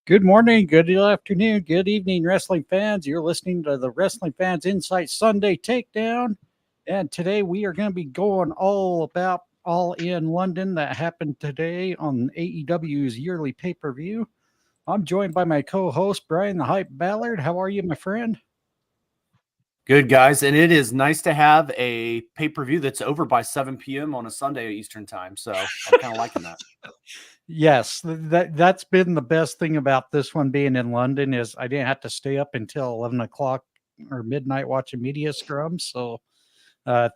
Good morning, good afternoon, good evening, wrestling fans. You're listening to the Wrestling Fans Insight Sunday Takedown. And today we are going to be going all about All In London that happened today on AEW's yearly pay-per-view. I'm joined by my co-host, Brian the Hype Ballard. How are you, my friend? Good, guys. And it is nice to have a pay-per-view that's over by 7 p.m. on a Sunday Eastern time. So I'm kind of liking that. Yes, that's been the best thing about this one being in London is I didn't have to stay up until 11 o'clock or midnight watching media scrums. So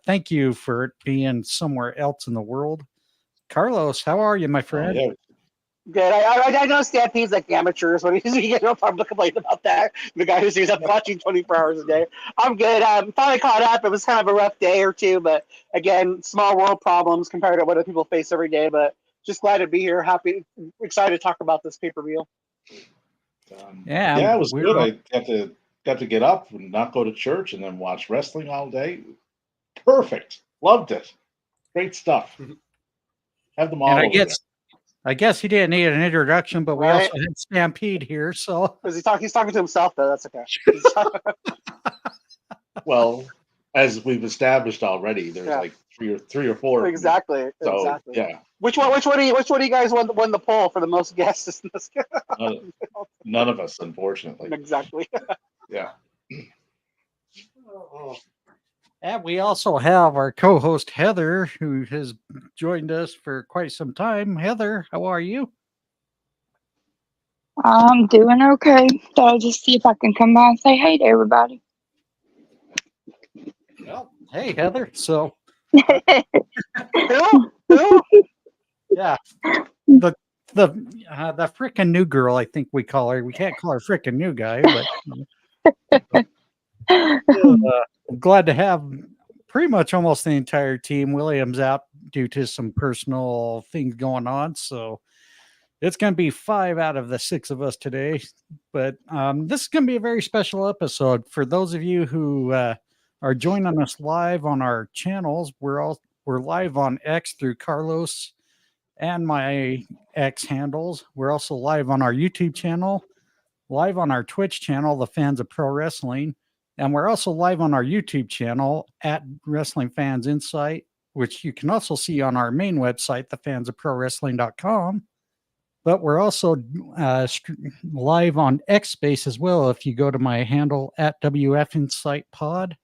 thank you for it being somewhere else in the world. Carlos, how are you, my friend? Yeah. Good. I know Stampede's like amateurs when you get no problem complaining about that. The guy who stays up watching 24 hours a day. I'm good. I'm finally caught up. It was kind of a rough day or two, but again, small world problems compared to what other people face every day. But just glad to be here. Happy, excited to talk about this pay-per-view. Yeah, it was good. I got to get up and not go to church and then watch wrestling all day. Perfect. Loved it. Great stuff. Have them all. And I guess he didn't need an introduction, but we also had Stampede here. So he's talking to himself, though. That's okay. Well, as we've established already, there's like three or four. Exactly. So, exactly. Yeah. Which one do you guys won the poll for the most guests in this? None of us, unfortunately. Exactly. Yeah. And we also have our co-host Heather, who has joined us for quite some time. Heather, how are you? I'm doing okay. So I'll just see if I can come by and say hey to everybody. Well, hey Heather. So yeah. The frickin' new girl, I think we call her. We can't call her frickin' new guy, but I'm glad to have pretty much almost the entire team. William's out due to some personal things going on, so it's going to be 5 out of the 6 of us today. But this is going to be a very special episode for those of you who are joining us live on our channels. We're live on X through Carlos and my X handles. We're also live on our YouTube channel, live on our Twitch channel, The Fans of Pro Wrestling. And we're also live on our YouTube channel at Wrestling Fans Insight, which you can also see on our main website, thefansofprowrestling.com. But we're also live on X Space as well. If you go to my handle at WF Insight Pod,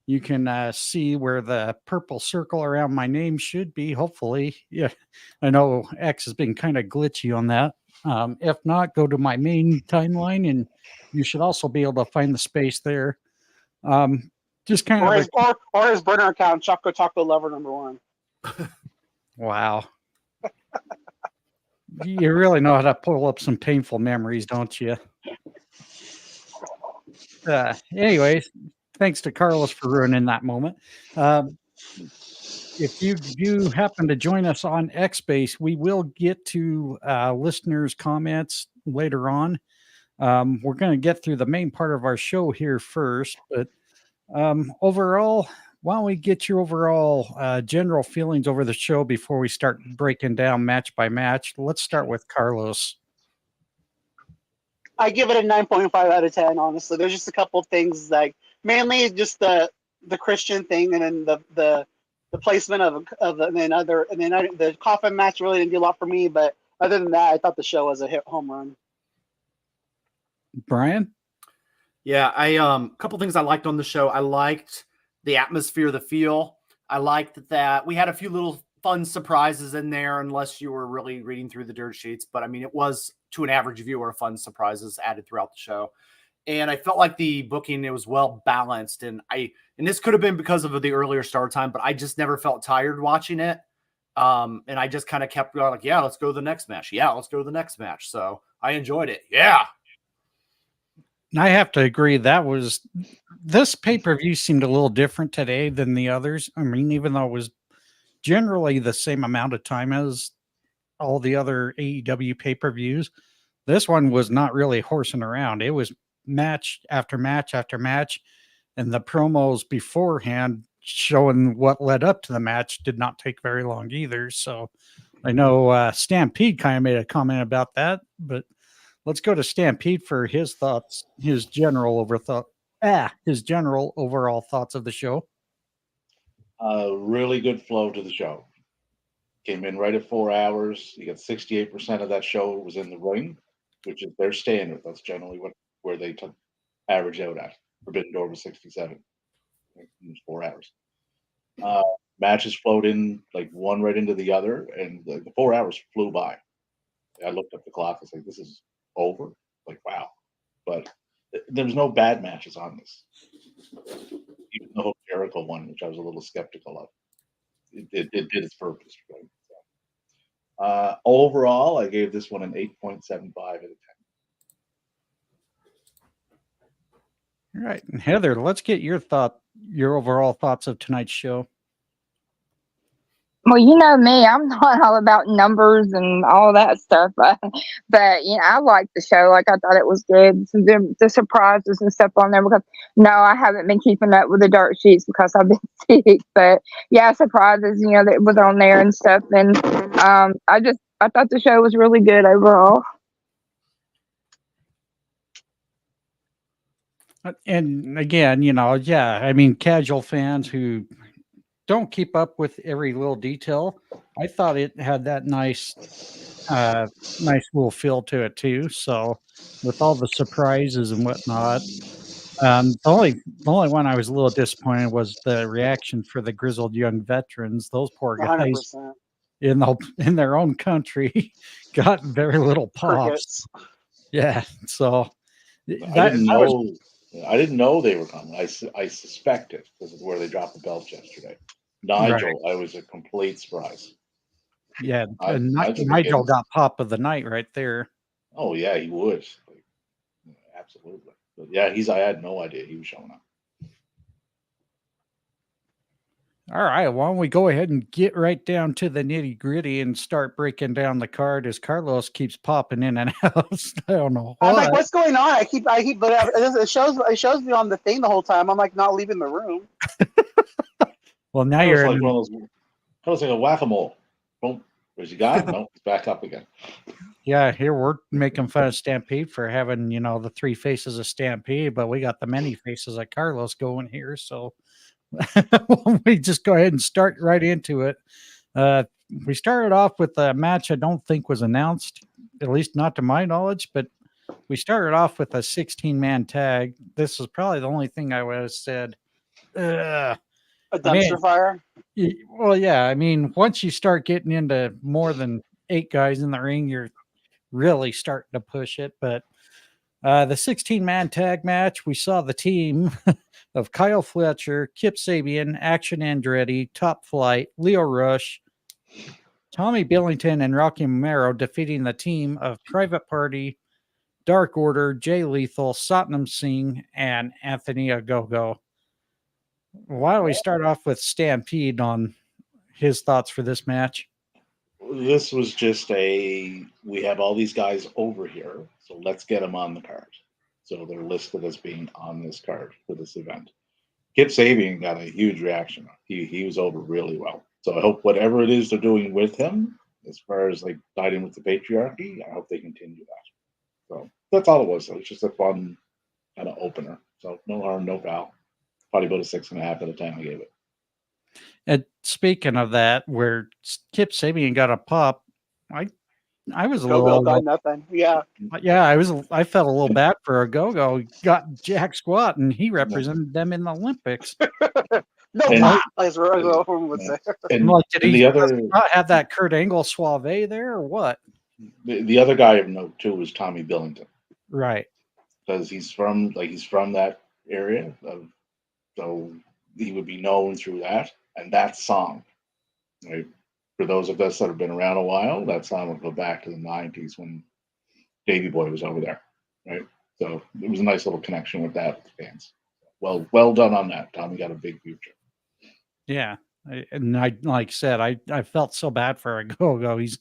you can see where the purple circle around my name should be. Hopefully, yeah. I know X has been kind of glitchy on that. If not, go to my main timeline, and you should also be able to find the space there. Just kind of or his burner account, Choco Taco Lover #1. Wow. You really know how to pull up some painful memories, don't you? Anyways, thanks to Carlos for ruining that moment. If you do happen to join us on X-Base, we will get to listeners' comments later on. We're going to get through the main part of our show here first, but overall, why don't we get your overall general feelings over the show before we start breaking down match by match? Let's start with Carlos. I give it a 9.5 out of 10, honestly. There's just a couple of things, like mainly just the Christian thing, and then the placement of the coffin match really didn't do a lot for me, but other than that, I thought the show was a home run. Brian? Yeah, a couple things I liked on the show. I liked the atmosphere, the feel. I liked that we had a few little fun surprises in there, unless you were really reading through the dirt sheets. But I mean, it was, to an average viewer, fun surprises added throughout the show. And I felt like the booking, it was well balanced. And this could have been because of the earlier start time, but I just never felt tired watching it. And I just kind of kept going like, yeah, let's go to the next match. Yeah, let's go to the next match. So I enjoyed it. Yeah. I have to agree. This pay-per-view seemed a little different today than the others. I mean, even though it was generally the same amount of time as all the other AEW pay-per-views, this one was not really horsing around. It was match after match after match, and the promos beforehand showing what led up to the match did not take very long either. So I know Stampede kind of made a comment about that, but let's go to Stampede for his thoughts, his general overall thoughts of the show. Really good flow to the show. Came in right at 4 hours. You got 68% of that show was in the ring, which is their standard. That's generally where they average out at. Forbidden Door was 67. It was 4 hours. Matches flowed in like one right into the other, and the 4 hours flew by. I looked up the clock. I was like, "This is over." Like, wow. But there was no bad matches on this. Even the whole Jericho one, which I was a little skeptical of, it did its purpose. Right? So, overall, I gave this one an 8.75 out of 10. All right, and Heather, let's get your overall thoughts of tonight's show. Well, you know me, I'm not all about numbers and all that stuff, but I liked the show. Like, I thought it was good. The surprises and stuff on there, because no, I haven't been keeping up with the dirt sheets because I've been sick. But yeah, surprises, that was on there and stuff. And I thought the show was really good overall. And again, I mean, casual fans who don't keep up with every little detail, I thought it had that nice little feel to it too. So with all the surprises and whatnot, the only one I was a little disappointed was the reaction for the grizzled young veterans. Those poor guys 100%. in their own country got very little pops. Crickets. Yeah, so I didn't know they were coming. I suspected because of where they dropped the belts yesterday. Nigel, I was a complete surprise. Yeah, Nigel got pop of the night right there. Oh yeah, he would. Absolutely. But yeah, I had no idea he was showing up. All right, why don't we go ahead and get right down to the nitty gritty and start breaking down the card as Carlos keeps popping in and out. I don't know. I'm like, what's going on? I keep, but it shows me on the thing the whole time. I'm like not leaving the room. Well, now you're like one of those. That was like a whack-a-mole. Boom. Where's he gone? No, he's back up again. Yeah, here we're making fun of Stampede for having, the three faces of Stampede, but we got the many faces of Carlos going here. So we just go ahead and start right into it. We started off with a match I don't think was announced, at least not to my knowledge, but we started off with a 16-man tag. This is probably the only thing I would have said. A dumpster fire? Well, yeah. I mean, once you start getting into more than 8 guys in the ring, you're really starting to push it. But the 16-man tag match, we saw the team of Kyle Fletcher, Kip Sabian, Action Andretti, Top Flight, Leo Rush, Tommy Billington, and Rocky Romero defeating the team of Private Party, Dark Order, Jay Lethal, Satnam Singh, and Anthony Ogogo. Why don't we start off with Stampede on his thoughts for this match? This was just we have all these guys over here, so let's get them on the card. So they're listed as being on this card for this event. Kip Sabian got a huge reaction. He was over really well. So I hope whatever it is they're doing with him, as far as like siding with the patriarchy, I hope they continue that. So that's all it was. It was just a fun kind of opener. So no harm, no foul. Probably about a 6.5 out of 10 I gave it. And speaking of that, where Kip Sabian got a pop, I was a little got nothing. Yeah. Yeah, I felt a little bad for a go-go. He got jack squat, and he represented them in the Olympics. No, as everyone would say. And like, did he other not have that Kurt Angle suave there, or what? The other guy of note too was Tommy Billington, right? Because he's from that area, so he would be known through that and that song. Right? For those of us that have been around a while, that song would go back to the 90s when Davey Boy was over there, right? So it was a nice little connection with that with fans. Well done on that. Tommy got a big future. Yeah, like I said, I felt so bad for a go-go. He's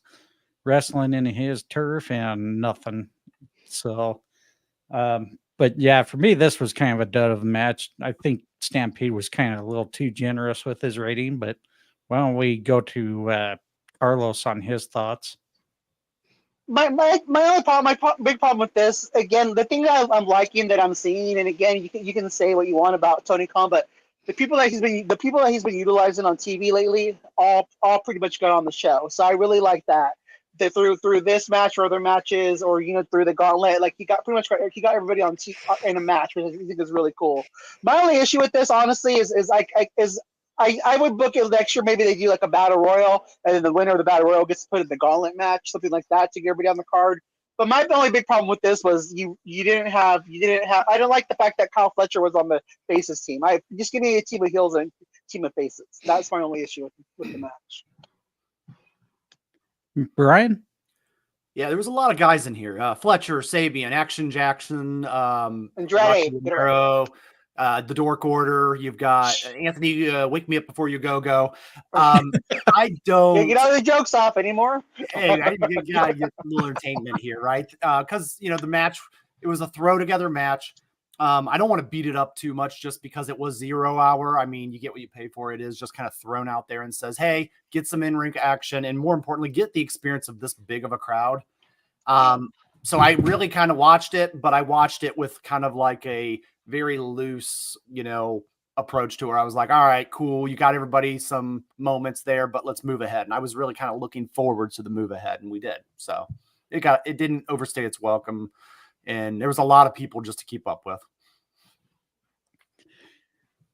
wrestling in his turf and nothing. So, but yeah, for me, this was kind of a dud of the match. I think Stampede was kind of a little too generous with his rating, but why don't we go to Carlos on his thoughts? my only problem, big problem with this, again, the thing that I'm liking that I'm seeing, and again, you can say what you want about Tony Khan, but the people that he's been utilizing on TV lately, all pretty much got on the show. So I really like that. That through this match or other matches, or through the gauntlet, like he got everybody on in a match, which I think is really cool. My only issue with this, honestly, I would book it next year. Maybe they do like a battle royal, and then the winner of the battle royal gets put in the gauntlet match, something like that, to get everybody on the card. But my only big problem with this was you didn't have. I don't like the fact that Kyle Fletcher was on the faces team. I just give me a team of heels and a team of faces. That's my only issue with the match. Brian? Yeah, there was a lot of guys in here. Fletcher, Sabian, Action Jackson, Andrade, the Dork Order. You've got Anthony, Wake Me Up Before You Go. I don't Can't get all the jokes off anymore. Hey, I gotta get a little entertainment here, right? Because the match, it was a throw together match. I don't want to beat it up too much just because it was 0 hour. I mean, you get what you pay for. It is just kind of thrown out there and says, hey, get some in-ring action, and more importantly, get the experience of this big of a crowd. So I really kind of watched it, but I watched it with kind of like a very loose, approach to where I was like, all right, cool. You got everybody some moments there, but let's move ahead. And I was really kind of looking forward to the move ahead, and we did. So it didn't overstay its welcome. And there was a lot of people just to keep up with.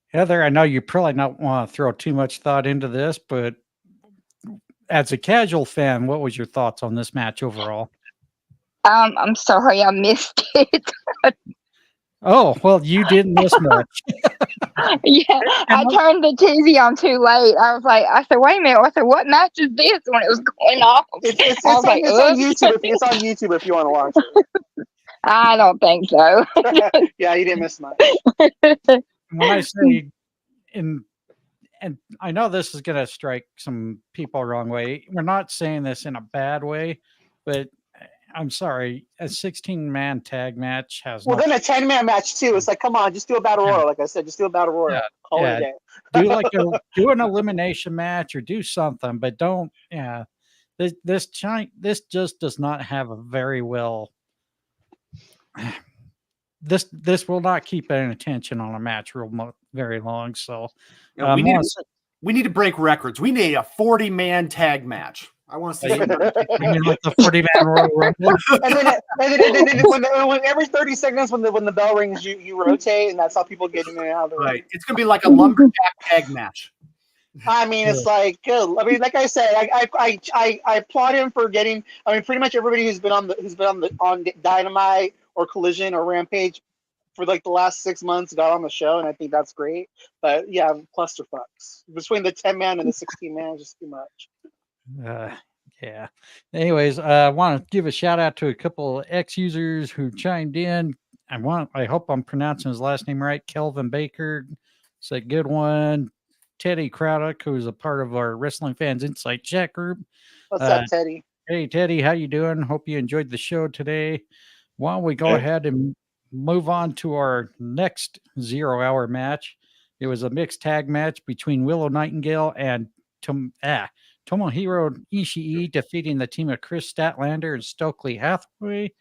Heather, I know you probably not want to throw too much thought into this, but as a casual fan, what was your thoughts on this match overall? I'm sorry I missed it. Oh, well, you didn't miss much. Yeah, I turned the TV on too late. I said, wait a minute. I said, what match is this when it was going off? It's on YouTube. It's on YouTube if you want to watch it. I don't think so. Yeah, you didn't miss much. When I say and I know this is going to strike some people wrong way. We're not saying this in a bad way, but I'm sorry, a 16-man tag match has then a 10-man match too. It's like, come on, just do a battle royal. Like I said, just do a battle royal. Call it a day. do an elimination match or do something, but don't. Yeah, this just does not have a very well. This will not keep any attention on a match very long. So we need to break records. We need a 40-man tag match. I want to see like the 40-man Royal Rumble. and then when every 30 seconds when the bell rings, you rotate, and that's how people get in and out of the ring. Right. It's gonna be like a lumberjack tag match. I mean, it's like good. I mean, like I said, I applaud him for getting. I mean, pretty much everybody who's been on Dynamite or Collision or Rampage for like the last 6 months got on the show, and I think that's great. But yeah, clusterfucks between the 10-man and the 16-man is just too much. Yeah. Anyways, I want to give a shout out to a couple of ex-users who chimed in. I hope I'm pronouncing his last name right. Kelvin Baker, it's a good one. Teddy Craddock, who is a part of our Wrestling Fans Insight chat group. What's up, Teddy? Hey, Teddy, how you doing? Hope you enjoyed the show today. Why don't we go ahead and move on to our next 0 hour match? It was a mixed tag match between Willow Nightingale and Tomohiro Ishii defeating the team of Chris Statlander and Stokely Hathaway.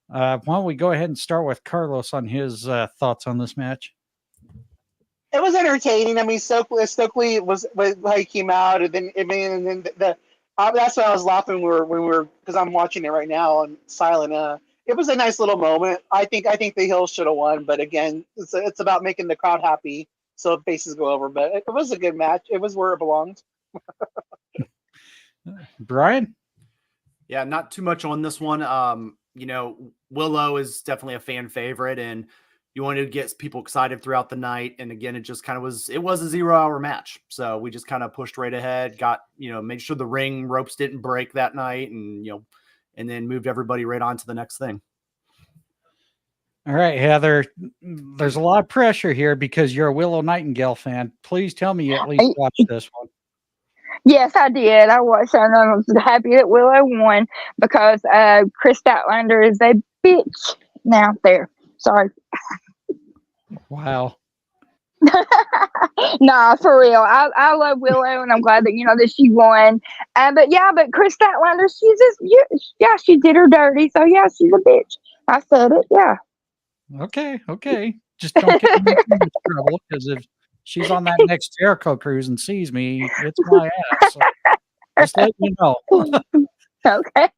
Why don't we go ahead and start with Carlos on his thoughts on this match? It was entertaining. I mean, Stokely was how he came out, and then that's why I was laughing when we were because I'm watching it right now on silent. It was a nice little moment. I think the Hills should have won, but again, it's about making the crowd happy, so faces go over. But it was a good match. It was where it belonged. Brian? Yeah, not too much on this one. Willow is definitely a fan favorite, and you wanted to get people excited throughout the night. And again, it just kind of was a 0 hour match. So we just kind of pushed right ahead, made sure the ring ropes didn't break that night, and then moved everybody right on to the next thing. All right, Heather, there's a lot of pressure here because you're a Willow Nightingale fan. Please tell me you at least watched this one. Yes, I did. I watched it, and I was happy that Willow won because Chris Statlander is a bitch. Now, there. Sorry. Wow. Nah, for real. I love Willow, and I'm glad that that she won. But Chris Statlander, she's just yeah, she did her dirty. So yeah, she's a bitch. I said it. Yeah. Okay. Just don't get me in too much trouble, because if she's on that next Jericho cruise and sees me, it's my ass. So just let you know. Okay.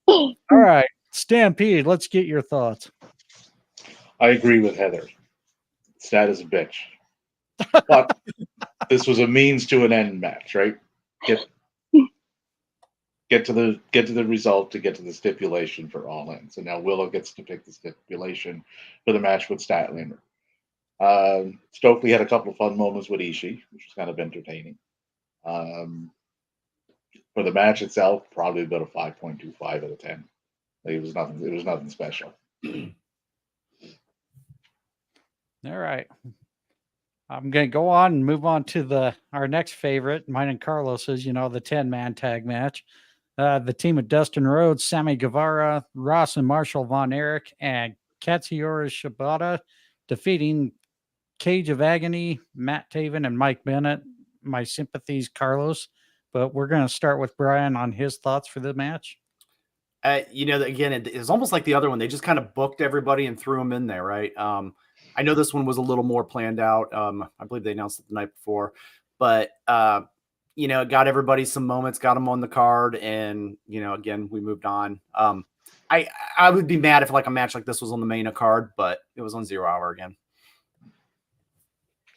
All right, Stampede, let's get your thoughts. I agree with Heather. Stat is a bitch. But this was a means to an end match, right? Get to the result to get to the stipulation for All In. So now Willow gets to pick the stipulation for the match with Statlander. Stokely had a couple of fun moments with Ishii, which was kind of entertaining. For the match itself, probably about a 5.25 out of 10. Like, it was nothing special. All right. I'm going to go on and move on to our next favorite, mine and Carlos's, the 10-man tag match. The team of Dustin Rhodes, Sammy Guevara, Ross and Marshall Von Erich, and Katsuyori Shibata defeating Cage of Agony, Matt Taven, and Mike Bennett. My sympathies, Carlos. But we're going to start with Brian on his thoughts for the match. Again, it's almost like the other one. They just kind of booked everybody and threw them in there, right? I know this one was a little more planned out. I believe they announced it the night before, but it got everybody some moments, got them on the card, and again, we moved on. I would be mad if like a match like this was on the main card, but it was on 0 Hour again.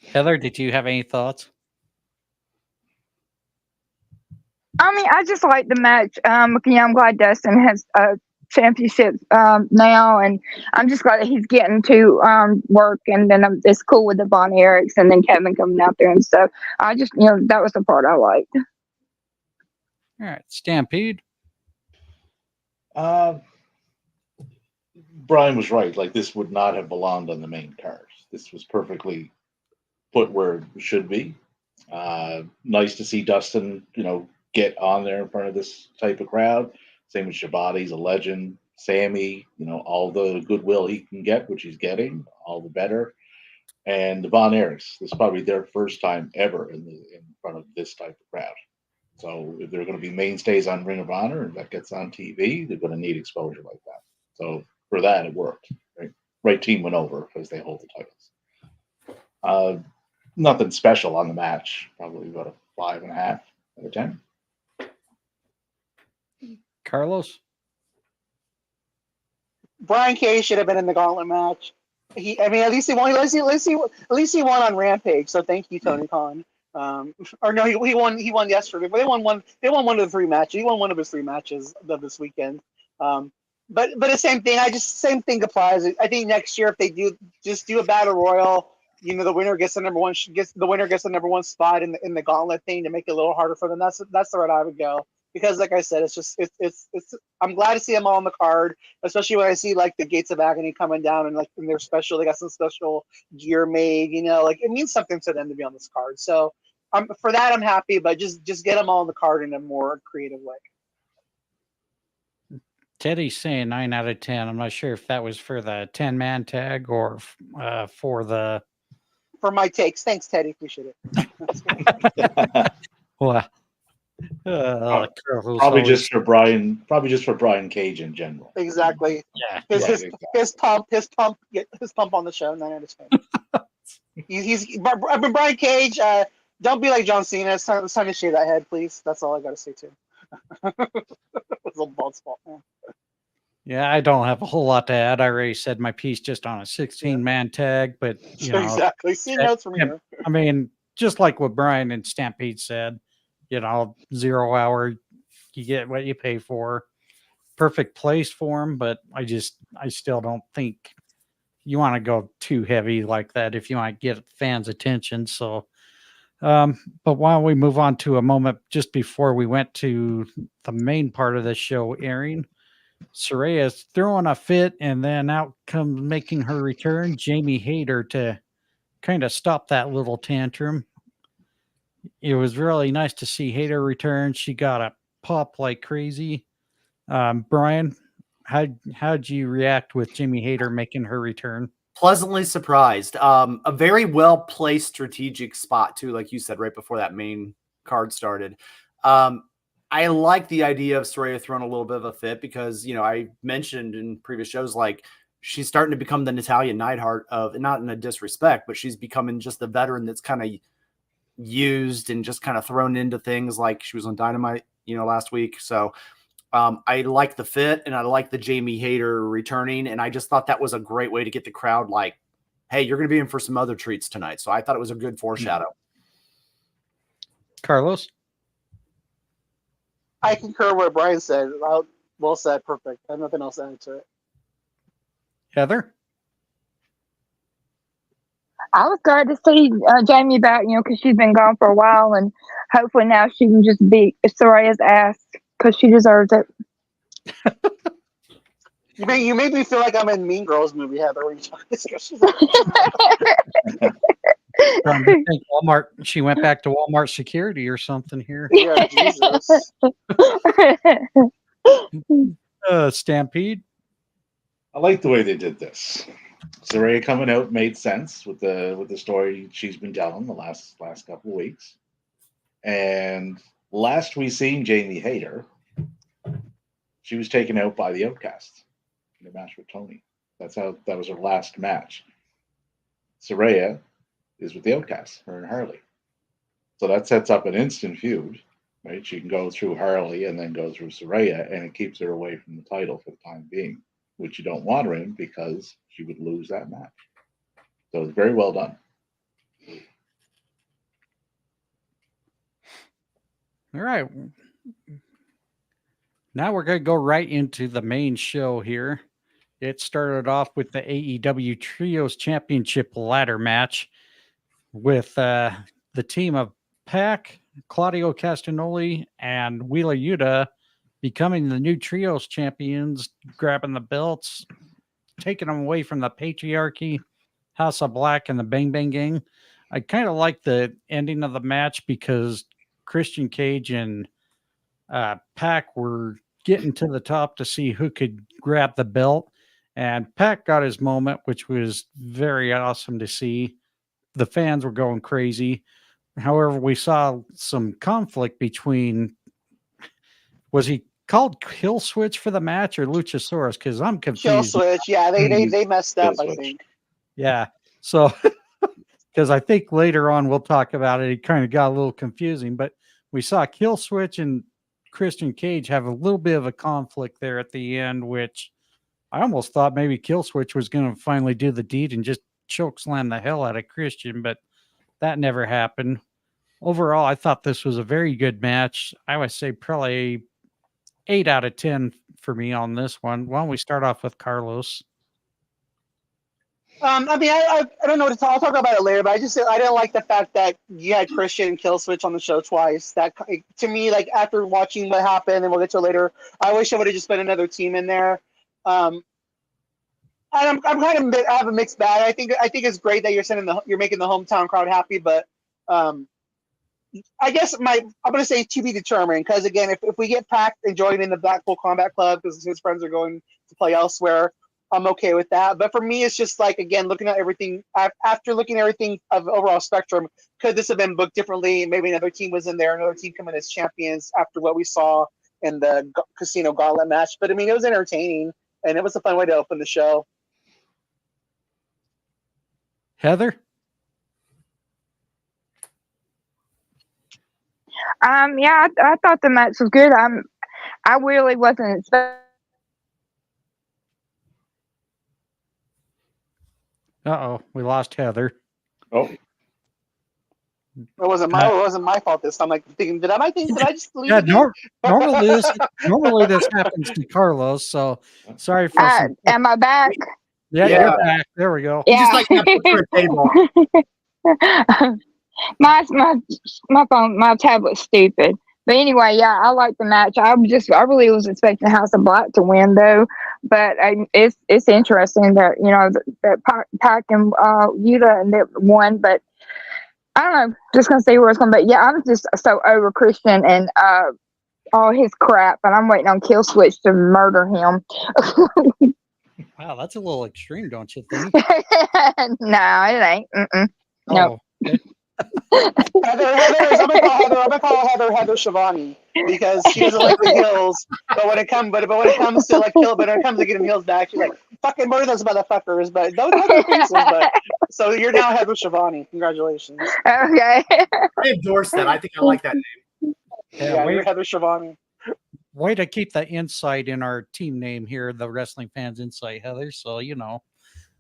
Heather, did you have any thoughts? I mean, I just like the match. I'm glad Dustin has a championship now, and I'm just glad that he's getting to work. And then it's cool with the Von Erichs and then Kevin coming out there and stuff. I just, that was the part I liked. All right, Stampede. Brian was right. Like, this would not have belonged on the main card. This was perfectly put where it should be. Nice to see Dustin, get on there in front of this type of crowd. Same with Shibata, he's a legend. Sammy, all the goodwill he can get, which he's getting, all the better. And the Von Erichs, this is probably their first time ever in front of this type of crowd. So if they're going to be mainstays on Ring of Honor and that gets on TV, they're going to need exposure like that. So for that, it worked. Right team went over because they hold the titles. Nothing special on the match. Probably about a 5.5 out of 10. Carlos? Brian Cage should have been in the gauntlet match. At least he won. At least he won on Rampage. So thank you, Tony Khan. Or no, he won. He won yesterday. But they won one. They won one of the 3 matches. He won one of his 3 matches of this weekend. But the same thing. Same thing applies. I think next year if they do a battle royal, the winner gets the number one. Gets the number 1 spot in the gauntlet thing to make it a little harder for them. That's the route I would go. Because, like I said, it's. I'm glad to see them all on the card, especially when I see like the Gates of Agony coming down and like in their special, they got some special gear made. Like it means something to them to be on this card. So, for that I'm happy, but just get them all on the card in a more creative way. Teddy's saying 9 out of 10. I'm not sure if that was for the 10-man tag or for my takes. Thanks, Teddy. Appreciate it. Well. Probably just for Brian Cage in general. Exactly. Yeah. His pump on the show. 9 out of 10. He's Brian Cage. Don't be like John Cena. It's time to shave that head, please. That's all I got to say too. It's a bald spot, man. Yeah, I don't have a whole lot to add. I already said my piece just on a 16-man tag, but exactly. See notes from here. I mean, just like what Brian and Stampede said. 0 Hour, you get what you pay for. Perfect place for him, but I still don't think you want to go too heavy like that if you want to get fans' attention. So, but why don't we move on to a moment just before we went to the main part of the show airing? Saraya's throwing a fit, and then out comes making her return, Jamie Hayter, to kind of stop that little tantrum. It was really nice to see Hayter return. She got a pop like crazy. Brian, how'd you react with Jamie Hayter making her return? pleasantly surprised. A very well placed strategic spot too, like you said, right before that main card started. I like the idea of Saraya throwing a little bit of a fit because, I mentioned in previous shows, like she's starting to become the Natalia Neidhart of, not in a disrespect, but she's becoming just the veteran that's kind of used and just kind of thrown into things, like she was on Dynamite, last week. So I like the fit, and I like the Jamie Hayter returning, and I just thought that was a great way to get the crowd like, hey, you're going to be in for some other treats tonight. So I thought it was a good foreshadow. Carlos? I concur with what Brian said. Well said. Perfect. I have nothing else to add to it. Heather? I was glad to see Jamie back, because she's been gone for a while, and hopefully now she can just beat Soraya's ass because she deserves it. You made me feel like I'm in Mean Girls movie, Heather. When you talk this Walmart. She went back to Walmart security or something here. Yeah, Jesus. Stampede. I like the way they did this. Saraya coming out made sense with the story she's been telling the last couple of weeks. And last we seen Jamie Hayter, she was taken out by the Outcast in the match with Tony. That was her last match. Saraya is with the Outcast, her and Harley. So that sets up an instant feud, right? She can go through Harley and then go through Saraya, and it keeps her away from the title for the time being, which you don't want her in because she would lose that match. So it's very well done. All right. Now we're going to go right into the main show here. It started off with the AEW Trios Championship ladder match with the team of Pac, Claudio Castagnoli, and Wheeler Yuta becoming the new Trios champions, grabbing the belts, taking them away from the Patriarchy, House of Black, and the Bang Bang Gang. I kind of like the ending of the match because Christian Cage and Pac were getting to the top to see who could grab the belt. And Pac got his moment, which was very awesome to see. The fans were going crazy. However, we saw some conflict between, was he called Kill Switch for the match or Luchasaurus? Because I'm confused. Kill Switch. Yeah, they messed up, I think. Yeah. So, because I think later on we'll talk about it, it kind of got a little confusing, but we saw Kill Switch and Christian Cage have a little bit of a conflict there at the end, which I almost thought maybe Kill Switch was going to finally do the deed and just choke slam the hell out of Christian, but that never happened. Overall, I thought this was a very good match. I would say probably 8 out of 10 for me on this one. Why don't we start off with Carlos? I don't know what to talk. I'll talk about it later, but I didn't like the fact that you had Christian and Kill Switch on the show twice. That, to me, like after watching what happened, and we'll get to it later, I wish I would have just put another team in there. And I'm kind of, I have a mixed bag. I think it's great that you're making the hometown crowd happy, but I guess I'm going to say to be determined, because again, if we get Pac and join in the Blackpool Combat Club because his friends are going to play elsewhere, I'm okay with that. But for me, it's just like, again, looking at everything, after looking at everything of the overall spectrum, could this have been booked differently? Maybe another team was in there, another team coming as champions after what we saw in the Casino Gauntlet match. But I mean, it was entertaining, and it was a fun way to open the show. Heather? Yeah, I thought the match was good. I really wasn't expecting. Uh-oh, we lost Heather. Oh, It wasn't my fault this time. I'm like thinking, did I just leave? Yeah, again? normally this happens to Carlos, so sorry for some. Am I back? Yeah, Yeah. you're back. There we go. Yeah. Just like that picture of table. my phone, my tablet's stupid. But anyway, yeah, I like the match. I really was expecting House of Black to win though. But it's interesting that that Pac and Yuta and that won. But I don't know, just gonna see where it's going. But yeah, I'm just so over Christian and all his crap, and I'm waiting on Kill Switch to murder him. Wow, Wow, that's a little extreme, don't you think? No, it ain't. No. Oh, okay. I'm gonna call Heather Shivani because she doesn't like the heels. But when it comes to getting heels back, she's like, fucking murder those motherfuckers. But don't touch your faces. But so you're now Heather Shivani. Congratulations. Okay. I endorse that. I think I like that name. Yeah, you're Heather Shivani. Way to keep the insight in our team name here, the Wrestling Fans Insight, Heather. So,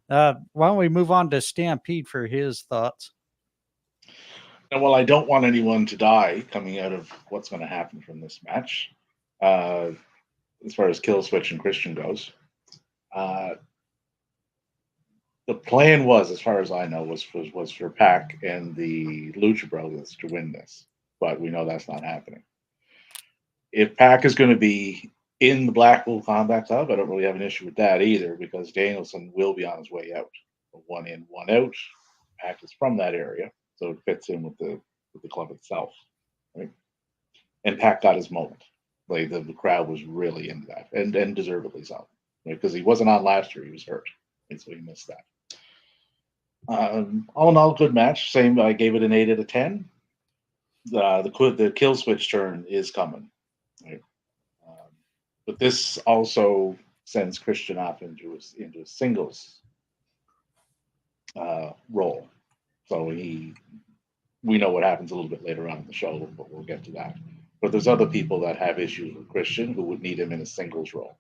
why don't we move on to Stampede for his thoughts? And while I don't want anyone to die coming out of what's going to happen from this match, as far as Killswitch and Christian goes, the plan was, as far as I know, was for Pac and the Lucha Brothers to win this, but we know that's not happening. If Pac is going to be in the Blackpool Combat Club, I don't really have an issue with that either, because Danielson will be on his way out. One in, one out. Pac is from that area, so it fits in with the club itself. Right? And Pac got his moment. Like the crowd was really into that, and deservedly so, because he wasn't on last year; he was hurt, and so he missed that. All in all, good match. Same, I gave it an 8 out of 10. The kill switch turn is coming, right? But this also sends Christian off into a singles role. So we know what happens a little bit later on in the show, but we'll get to that. But there's other people that have issues with Christian who would need him in a singles role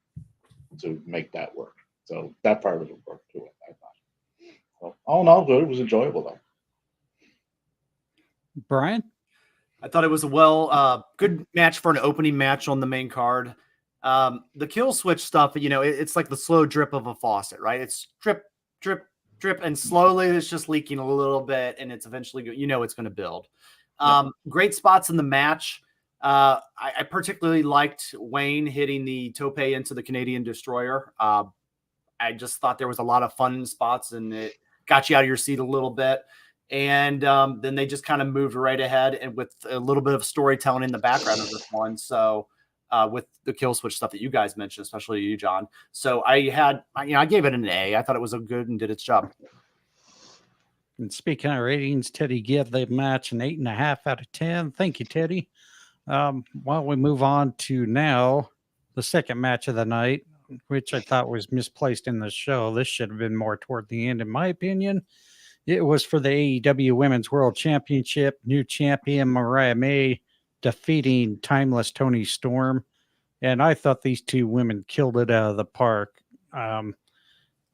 to make that work. So that part of it worked too, I thought. So all in all, good. It was enjoyable though. Brian? I thought it was a good match for an opening match on the main card. The kill switch stuff, it's like the slow drip of a faucet, right? It's drip, drip, drip, and slowly it's just leaking a little bit, and it's eventually, it's going to build. Great spots in the match. I particularly liked Wayne hitting the tope into the Canadian Destroyer. I just thought there was a lot of fun spots, and it got you out of your seat a little bit. And then they just kind of moved right ahead, and with a little bit of storytelling in the background of this one. So with the kill switch stuff that you guys mentioned, especially you, John. So I gave it an A. I thought it was a good and did its job. And speaking of ratings, Teddy gave the match an 8.5 out of 10. Thank you, Teddy. Why don't we move on to now the second match of the night, which I thought was misplaced in the show. This should have been more toward the end, in my opinion. It was for the AEW Women's World Championship. New champion Mariah May defeating Timeless Toni Storm. And I thought these two women killed it out of the park. I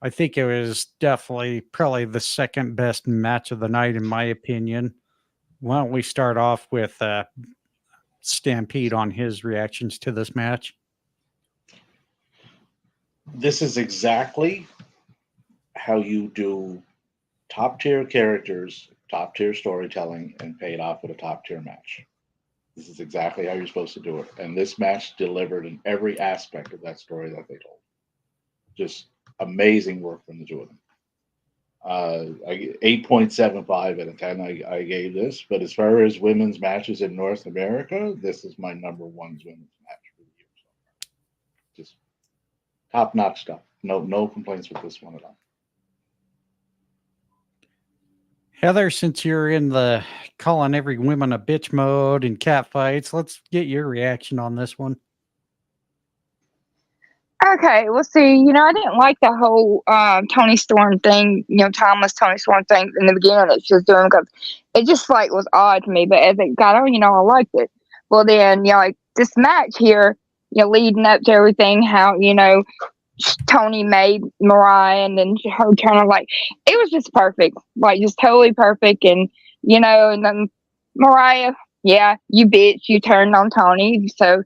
think it was probably the second best match of the night, in my opinion. Why don't we start off with Stampede on his reactions to this match? This is exactly how you do top tier characters, top tier storytelling, and pay it off with a top tier match. This is exactly how you're supposed to do it. And this match delivered in every aspect of that story that they told. Just amazing work from the two of them. 8.75 out of 10 I gave this, but as far as women's matches in North America, this is my number one women's match for the year so far. Just top-notch stuff. No complaints with this one at all. Heather, since you're in the calling every woman a bitch mode and cat fights, let's get your reaction on this one. Okay, well, see, I didn't like the whole Toni Storm thing, Timeless Toni Storm thing in the beginning that she was doing, because it just was odd to me. But as it got on, I liked it. Well, then, this match here, leading up to everything, how Toni made Mariah, and then her turn, it was just perfect, just totally perfect. And and then Mariah, yeah, you bitch, you turned on Toni, so.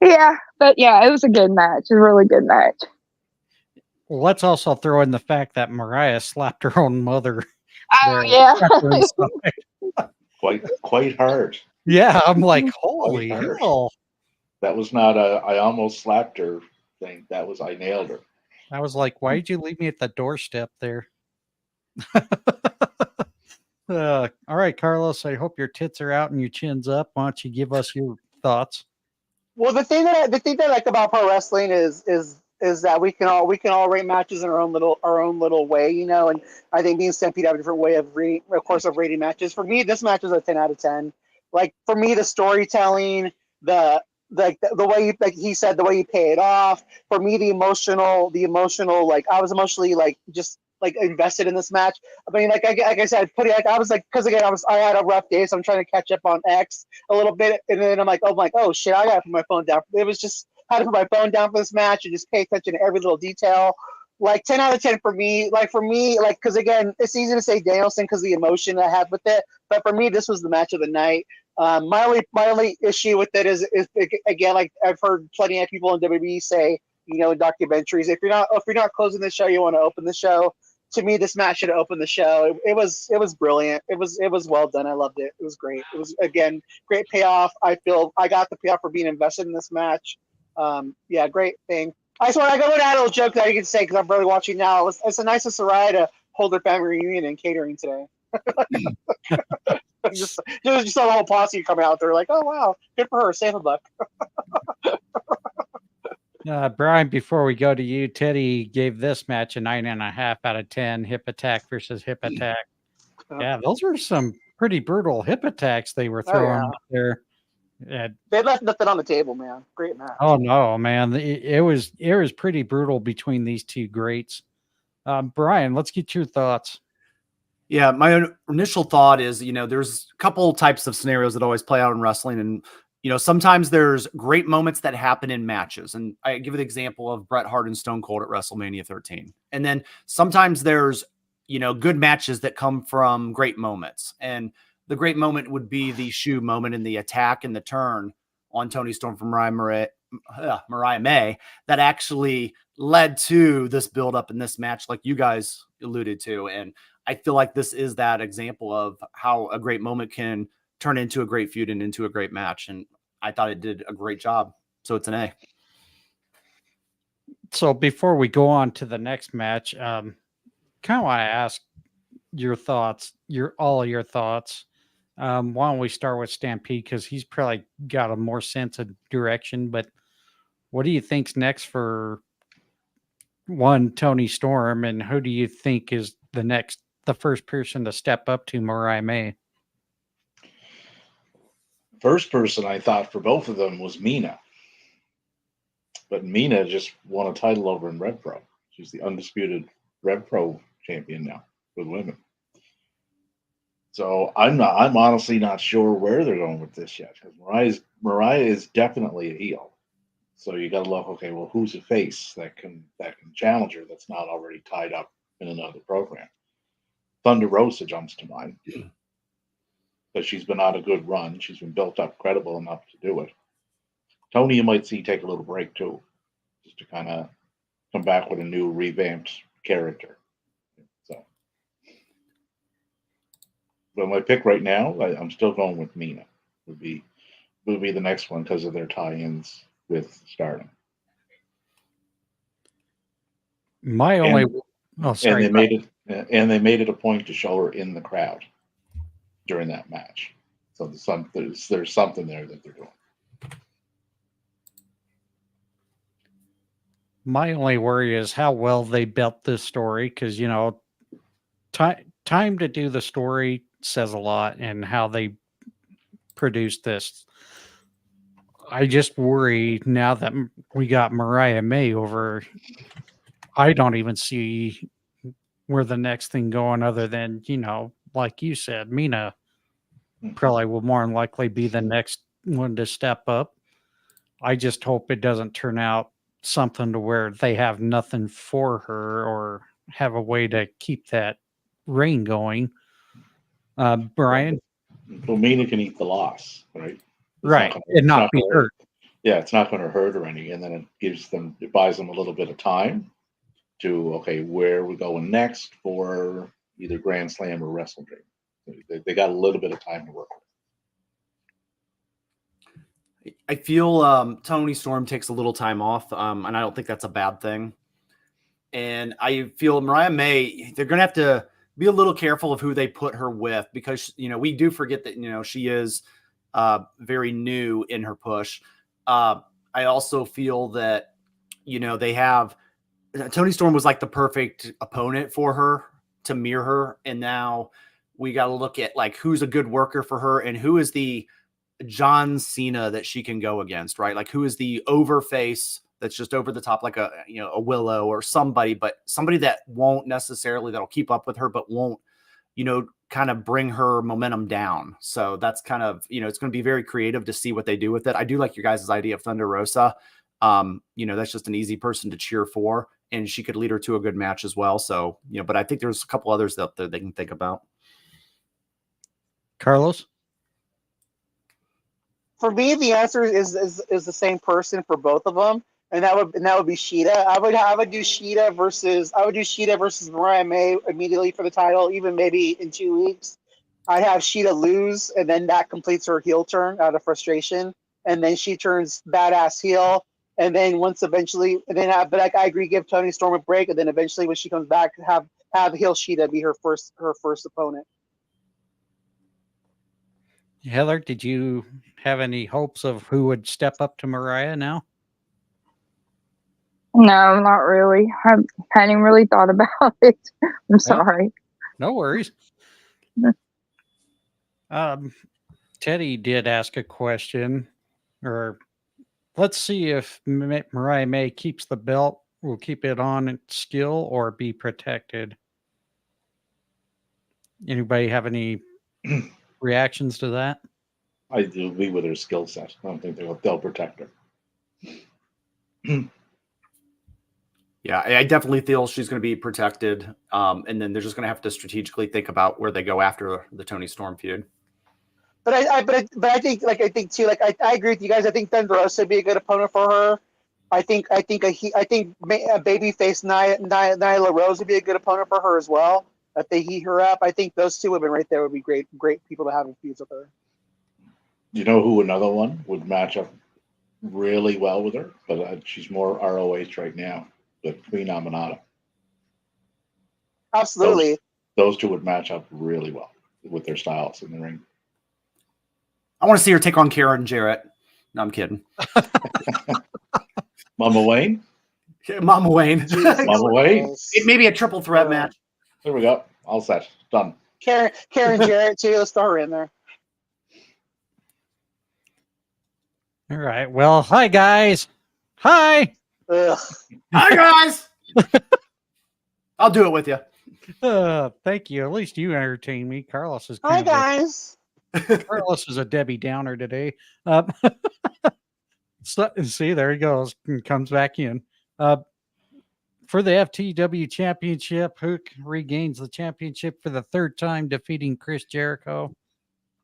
Yeah, but yeah, it was a good match. A really good match. Well, let's also throw in the fact that Mariah slapped her own mother. Oh, yeah. Quite hard. Yeah, I'm like, holy hell. That was not I almost slapped her thing. That was I nailed her. I was like, why did you leave me at the doorstep there? All right, Carlos, I hope your tits are out and your chin's up. Why don't you give us your thoughts? Well, the thing that I like about pro wrestling is is that we can all rate matches in our own little way, you know. And I think me and Stampede have a different way of rating matches. For me, this match is a 10 out of 10. Like for me, the storytelling, the the way you, like he said, the way you pay it off. For me, the emotional, like I was emotionally like just like invested in this match. I mean, like I said, I was like, because again, I had a rough day, so I'm trying to catch up on X a little bit, and then I'm like, oh shit, I gotta put my phone down. It was just had to put my phone down for this match and just pay attention to every little detail. Like 10 out of 10 for me. Like because again, it's easy to say Danielson because the emotion I had with it, but for me, this was the match of the night. My only issue with it is again, like I've heard plenty of people in WWE say, you know, in documentaries, if you're not closing the show, you want to open the show. To me, this match should have opened the show. It was brilliant. It was well done. I loved it. It was great. It was again great payoff. I feel I got the payoff for being invested in this match. Yeah, great thing. I swear I got one little joke that I can say because I'm really watching now. It's the nicest Sarai to hold their family reunion and catering today. just saw the whole posse come out. They're like, oh wow, good for her, save a buck. Brian, before we go to you, Teddy gave this match a 9.5 out of 10. Hip attack versus hip attack. Yeah, those were some pretty brutal hip attacks they were throwing out there. They left nothing on the table, man. Great match. Oh no, man, it was pretty brutal between these two greats. Brian, let's get your thoughts. Yeah, my initial thought is, you know, there's a couple types of scenarios that always play out in wrestling, and you know, sometimes there's great moments that happen in matches, and I give an example of Bret Hart and Stone Cold at WrestleMania 13, and then sometimes there's, you know, good matches that come from great moments, and the great moment would be the shoe moment in the attack and the turn on Toni Storm from Mariah May that actually led to this buildup in this match, like you guys alluded to. And I feel like this is that example of how a great moment can turn into a great feud and into a great match. And I thought it did a great job. So it's an A. So before we go on to the next match, kind of want to ask your thoughts, all of your thoughts. Why don't we start with Stampede, because he's probably got a more sense of direction. But what do you think's next for Toni Storm, and who do you think is the first person to step up to Mariah May? First person I thought for both of them was Mina, but Mina just won a title over in Rev Pro. She's the undisputed Rev Pro champion now with women. So I'm honestly not sure where they're going with this yet, because Mariah is definitely a heel. So you got to look, okay, well, who's a face that can challenge her that's not already tied up in another program? Thunder Rosa jumps to mind, but she's been on a good run. She's been built up credible enough to do it. Toni, you might see take a little break too, just to kind of come back with a new revamped character. So, but my pick right now, I'm still going with Mina. Would be the next one because of their tie-ins with Stardom. Sorry. And they made it a point to show her in the crowd during that match. So there's something there that they're doing. My only worry is how well they built this story, because, you know, time to do the story says a lot, and how they produced this. I just worry now that we got Mariah May over, I don't even see where the next thing going, other than, you know, like you said, Mina probably will more than likely be the next one to step up. I just hope it doesn't turn out something to where they have nothing for her, or have a way to keep that reign going. Brian? Well, Mina can eat the loss, right? And not be hurt. Yeah, it's not going to hurt or anything. And then it buys them a little bit of time to, okay, where are we going next for either Grand Slam or Wrestle Dream? They got a little bit of time to work with. I feel Toni Storm takes a little time off, and I don't think that's a bad thing. And I feel Mariah May, they're going to have to be a little careful of who they put her with, because, you know, we do forget that, you know, she is very new in her push. I also feel that, they have Toni Storm was like the perfect opponent for her to mirror her. And now we got to look at like who's a good worker for her and who is the John Cena that she can go against, right? Like who is the over face that's just over the top, like a Willow or somebody, but somebody that won't necessarily, that'll keep up with her, but won't, kind of bring her momentum down. So that's kind of, it's going to be very creative to see what they do with it. I do like your guys' idea of Thunder Rosa. That's just an easy person to cheer for, and she could lead her to a good match as well. So, but I think there's a couple others out there they can think about. Carlos? For me, the answer is the same person for both of them, and that would be Sheeta. I would do Sheeta versus Mariah May immediately for the title, even maybe in 2 weeks. I'd have Sheeta lose, and then that completes her heel turn out of frustration, and then she turns badass heel, and then but I agree, give Toni Storm a break, and then eventually when she comes back, have heel Sheeta be her first opponent. Heather, did you have any hopes of who would step up to Mariah now? No, not really. I hadn't even really thought about it. I'm sorry. No worries. Teddy did ask a question, or let's see if Mariah May keeps the belt, will keep it on its skill or be protected. Anybody have any reactions to that? I do agree with her skill set. I don't think they'll protect her. Yeah, I definitely feel she's going to be protected. And then they're just going to have to strategically think about where they go after the Toni Storm feud. But I think too, I agree with you guys. I think Thunder Rosa would be a good opponent for her. I think a babyface Nyla Rose would be a good opponent for her as well. If they heat her up, I think those two women right there would be great people to have in feuds with her. You know who another one would match up really well with her, but she's more ROH right now. But Queen Aminata. Absolutely. Those two would match up really well with their styles in the ring. I want to see her take on Karen Jarrett. No, I'm kidding. Mama Wayne? Mama Wayne. Mama Wayne. Maybe a triple threat match. There we go. All set. Done. Karen Jarrett too. Let's throw her in there. All right. Well, hi guys. Hi. Ugh. Hi guys. I'll do it with you. Thank you. At least you entertain me. Carlos is Hi guys. Carlos is a Debbie Downer today. See, there he goes. Comes back in. For the FTW Championship, Hook regains the championship for the third time, defeating Chris Jericho.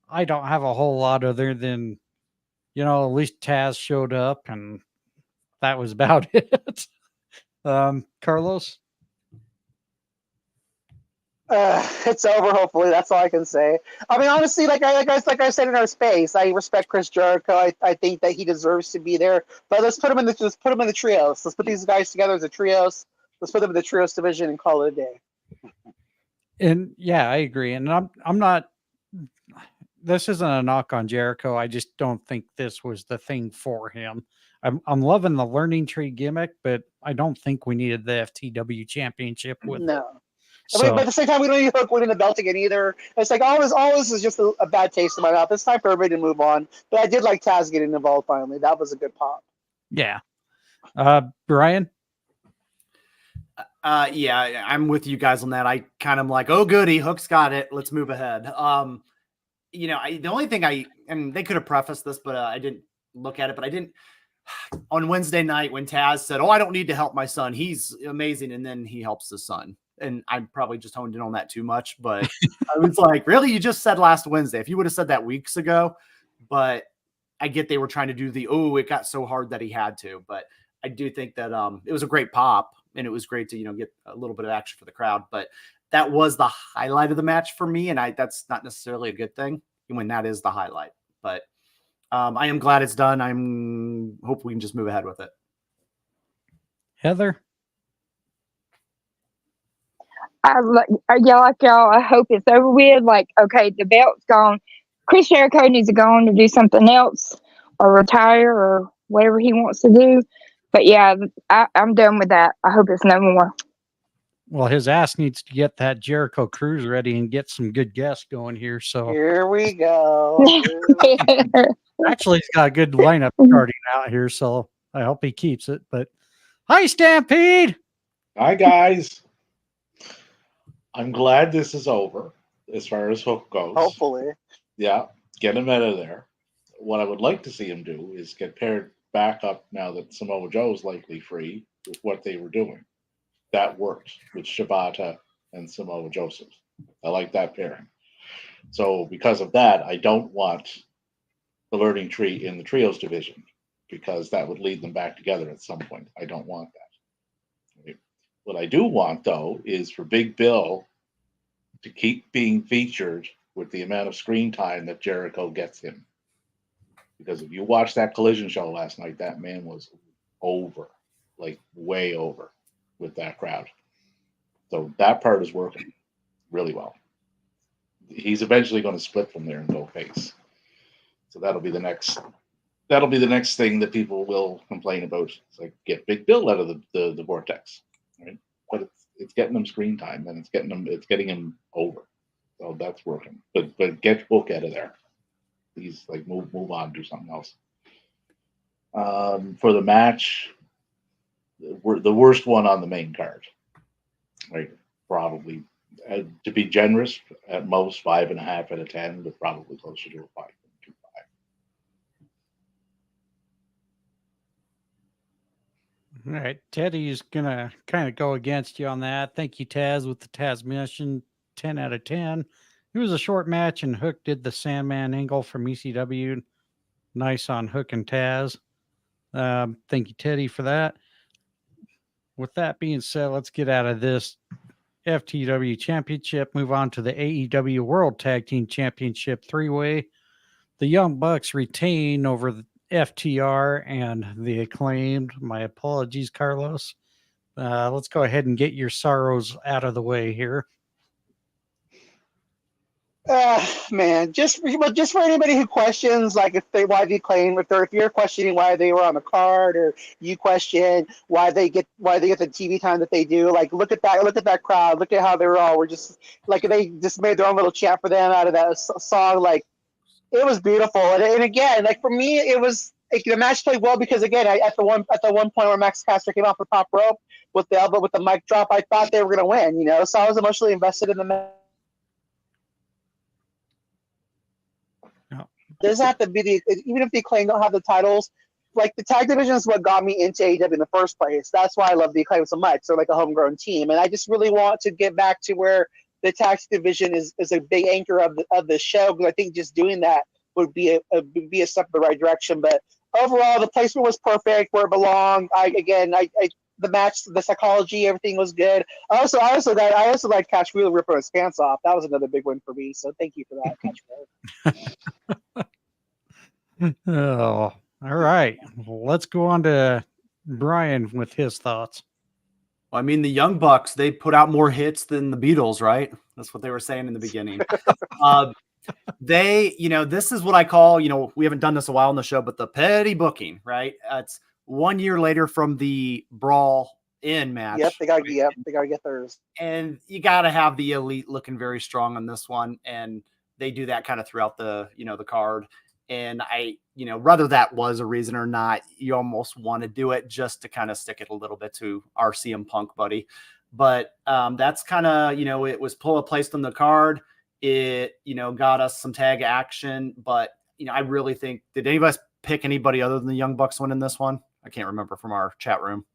I don't have a whole lot other than, at least Taz showed up, and that was about it. Carlos? It's over. Hopefully, that's all I can say. I mean, honestly, like I said in our space, I respect Chris Jericho. I think that he deserves to be there. But let's put him in the trios. Let's put these guys together as a trios. Let's put them in the trios division and call it a day. And yeah, I agree. And I'm not. This isn't a knock on Jericho. I just don't think this was the thing for him. I'm loving the learning tree gimmick, but I don't think we needed the FTW Championship with no. it. So, but at the same time, we don't need Hook winning the belt again either. It's like all this is just a bad taste in my mouth. It's time for everybody to move on. But I did like Taz getting involved finally. That was a good pop. Yeah. Brian? Yeah, I'm with you guys on that. I kind of like, oh goody, Hook's got it. Let's move ahead. The only thing and they could have prefaced this, but I didn't look at it. But I didn't. On Wednesday night when Taz said, "Oh, I don't need to help my son. He's amazing," and then he helps his son. And I probably just honed in on that too much, but I was like, really? You just said last Wednesday. If you would have said that weeks ago, but I get they were trying to do it got so hard that he had to. But I do think that it was a great pop, and it was great to, get a little bit of action for the crowd. But that was the highlight of the match for me, and that's not necessarily a good thing when that is the highlight. But I am glad it's done. Hope we can just move ahead with it. Heather? Like y'all, I hope it's over with. Like, okay, the belt's gone. Chris Jericho needs to go on to do something else or retire or whatever he wants to do. But yeah, I'm done with that. I hope it's no more. Well, his ass needs to get that Jericho Cruise ready and get some good guests going here. So Here we go. actually, he's got a good lineup starting out here. So I hope he keeps it. But hi, Stampede. Hi, guys. I'm glad this is over as far as Hook goes. Hopefully. Yeah, get him out of there. What I would like to see him do is get paired back up now that Samoa Joe's likely free with what they were doing. That worked with Shibata and Samoa Joseph. I like that pairing. So because of that, I don't want the learning tree in the trios division because that would lead them back together at some point. I don't want that. Right? What I do want, though, is for Big Bill to keep being featured with the amount of screen time that Jericho gets him. Because if you watched that Collision show last night, that man was over, like way over with that crowd. So that part is working really well. He's eventually going to split from there and go face. So that'll be the next thing that people will complain about. It's like get Big Bill out of the vortex, right? But it's getting him screen time and it's getting him over. So that's working. But get Hook out of there. Please, like move on, do something else. For the match, we're the worst one on the main card. Right? Probably to be generous, at most 5.5 out of 10, but probably closer to a 5.25. All right, Teddy's gonna kind of go against you on that. Thank you, Taz, with the Taz mission. 10 out of 10. It was a short match, and Hook did the Sandman angle from ECW. Nice on Hook and Taz. Thank you, Teddy, for that. With that being said, let's get out of this FTW Championship. Move on to the AEW World Tag Team Championship 3-way. The Young Bucks retain over the FTR and the Acclaimed. My apologies, Carlos. Let's go ahead and get your sorrows out of the way here. Man, just for anybody who questions, like why they claim, if you're questioning why they were on the card, or you question why they get the TV time that they do, like look at that crowd, look at how they were just like they just made their own little chant for them out of that song. Like it was beautiful, and again, like for me, it was like, the match played well because again, at the one point where Max Caster came off the top rope with the elbow with the mic drop, I thought they were gonna win, so I was emotionally invested in the match. Doesn't have to be even if the Acclaim don't have the titles, like the tag division is what got me into AEW in the first place. That's why I love the Acclaim so much. They're like a homegrown team, and I just really want to get back to where the tag division is a big anchor of the show, because I think just doing that would be a step in the right direction. But overall, the placement was perfect where it belonged. The match, the psychology, everything was good. I also like Cash Wheeler ripping his pants off. That was another big win for me. So thank you for that, Cash Wheeler. Oh, all right. Let's go on to Brian with his thoughts. Well, I mean, the Young Bucks, they put out more hits than the Beatles, right? That's what they were saying in the beginning. This is what I call, we haven't done this a while on the show, but the petty booking, right? It's 1 year later from the Brawl In match. Yep, they gotta get theirs. And you gotta have the Elite looking very strong on this one, and they do that kind of throughout the card. And whether that was a reason or not, you almost want to do it just to kind of stick it a little bit to our CM Punk buddy. But that's kind of, it was placed on the card. It, got us some tag action. But, I really think, did any of us pick anybody other than the Young Bucks winning this one? I can't remember from our chat room.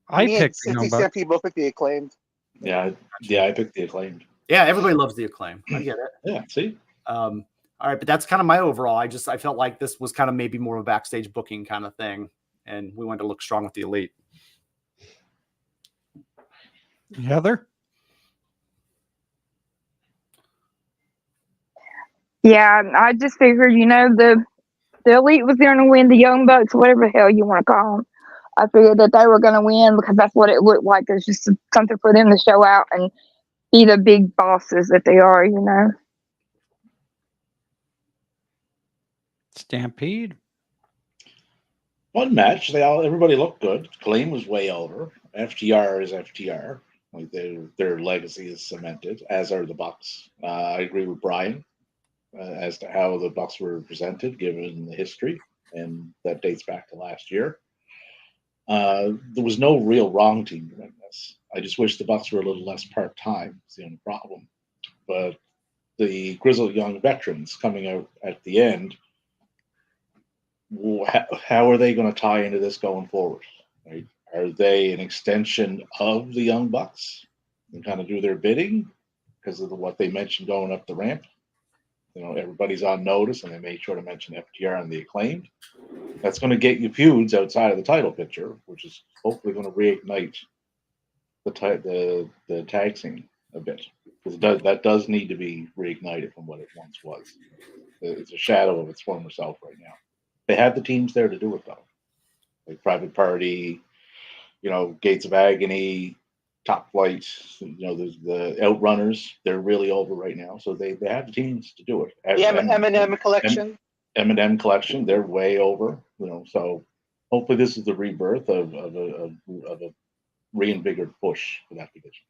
I picked the Young Bucks. People picked the Acclaimed. Yeah, I picked the Acclaimed. Yeah, everybody loves the Acclaim. I get it. Yeah, see? All right, but that's kind of my overall. I felt like this was kind of maybe more of a backstage booking kind of thing, and we wanted to look strong with the Elite. Heather? Yeah, I just figured, the Elite was going to win, the Young Bucks, whatever the hell you want to call them. I figured that they were going to win because that's what it looked like. It's just something for them to show out and be the big bosses that they are, Stampede? One match, everybody looked good. Claim was way over. FTR is FTR. Like their legacy is cemented, as are the Bucks. I agree with Brian as to how the Bucks were presented, given the history, and that dates back to last year. There was no real wrong team doing this. I just wish the Bucks were a little less part time. It's the only problem. But the grizzled young veterans coming out at the end, how are they going to tie into this going forward? Right? Are they an extension of the Young Bucks and kind of do their bidding because of what they mentioned going up the ramp? Everybody's on notice, and they made sure to mention FTR and the Acclaimed. That's going to get you feuds outside of the title picture, which is hopefully going to reignite the tag scene a bit, because that does need to be reignited from what it once was. It's a shadow of its former self right now. They have the teams there to do it, though. Like Private Party, Gates of Agony, Top Flight, there's the Outrunners. They're really over right now. So they have the teams to do it. The M&M collection. M&M collection, they're way over. So hopefully this is the rebirth of a reinvigorated push for that division.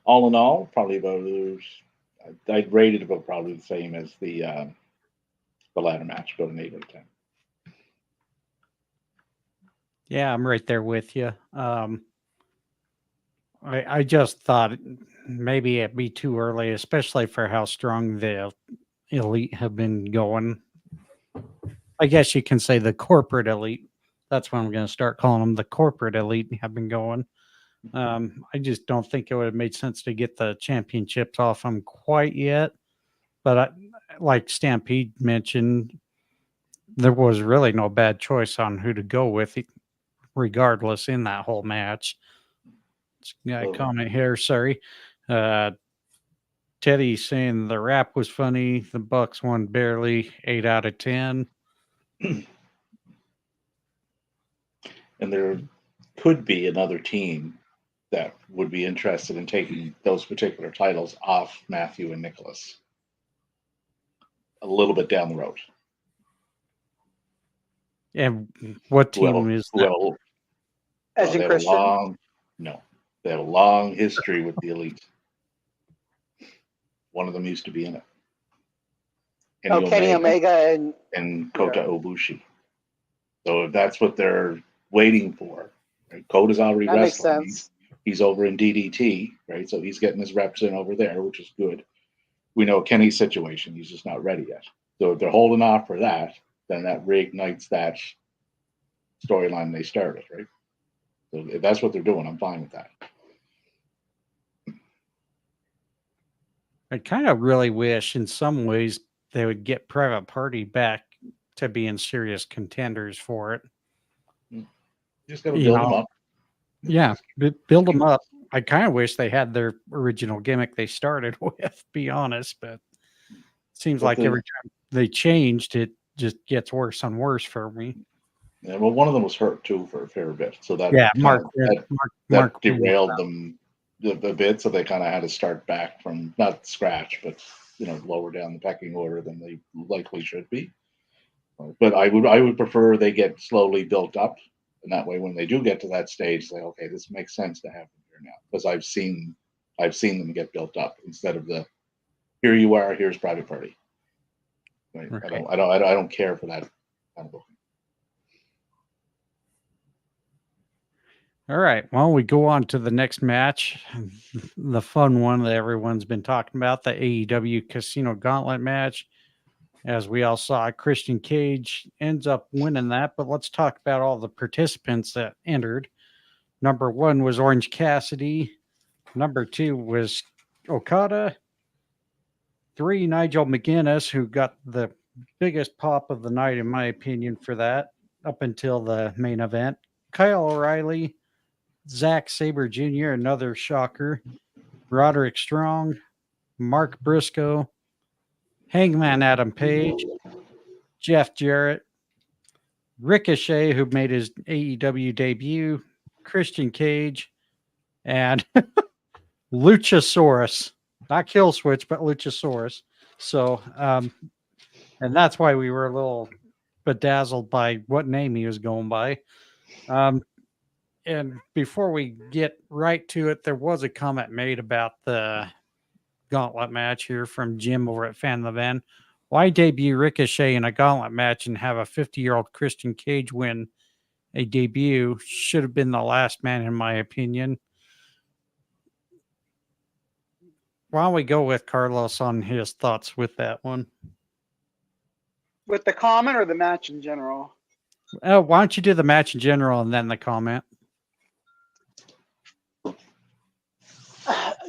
All in all, probably about I'd rate it about probably the same as the ladder match, about an 8 out of 10. Yeah, I'm right there with you. I just thought maybe it'd be too early, especially for how strong the elite have been going. I guess you can say the corporate elite. That's what I'm going to start calling them. The corporate elite have been going. I just don't think it would have made sense to get the championships off them quite yet. But like Stampede mentioned, there was really no bad choice on who to go with, regardless, in that whole match. Comment here, sorry. Teddy saying the rap was funny. The Bucks won barely, 8 out of 10. And there could be another team that would be interested in taking those particular titles off Matthew and Nicholas a little bit down the road. And what team is that? As in Christian? They have a long history with the elite. One of them used to be in it. Kenny Omega and Kota Ibushi. So if that's what they're waiting for, right? Kota's already that wrestling. Makes sense. He's over in DDT, right? So he's getting his reps in over there, which is good. We know Kenny's situation. He's just not ready yet. So if they're holding off for that, then that reignites that storyline they started, right? So if that's what they're doing, I'm fine with that. I kind of really wish in some ways they would get Private Party back to being serious contenders for it. Just got to build them up. Yeah, build them up. I kind of wish they had their original gimmick they started with, be honest, but it seems like every time they changed, it just gets worse and worse for me. Yeah, well, one of them was hurt too for a fair bit, so that Mark derailed them a bit. So they kind of had to start back from not scratch, but lower down the pecking order than they likely should be. But I would prefer they get slowly built up, and that way when they do get to that stage, say, okay, this makes sense to have them here now, because I've seen them get built up instead of the here you are, here's Private Party. Right? Okay. I don't care for that kind of booking. All right. Well, we go on to the next match, the fun one that everyone's been talking about, the AEW Casino Gauntlet match. As we all saw, Christian Cage ends up winning that. But let's talk about all the participants that entered. Number 1 was Orange Cassidy. Number 2 was Okada. 3, Nigel McGuinness, who got the biggest pop of the night, in my opinion, for that, up until the main event. Kyle O'Reilly. Zack Sabre Jr., another shocker. Roderick Strong. Mark Briscoe. Hangman Adam Page. Jeff Jarrett. Ricochet, who made his AEW debut. Christian Cage. And Luchasaurus. Not Kill Switch, but Luchasaurus. So, and that's why we were a little bedazzled by what name he was going by. And before we get right to it, there was a comment made about the gauntlet match here from Jim over at Fan the Van. Why debut Ricochet in a gauntlet match and have a 50-year-old Christian Cage win a debut? Should have been the last man, in my opinion. Why don't we go with Carlos on his thoughts with that one? With the comment or the match in general? Why don't you do the match in general and then the comment?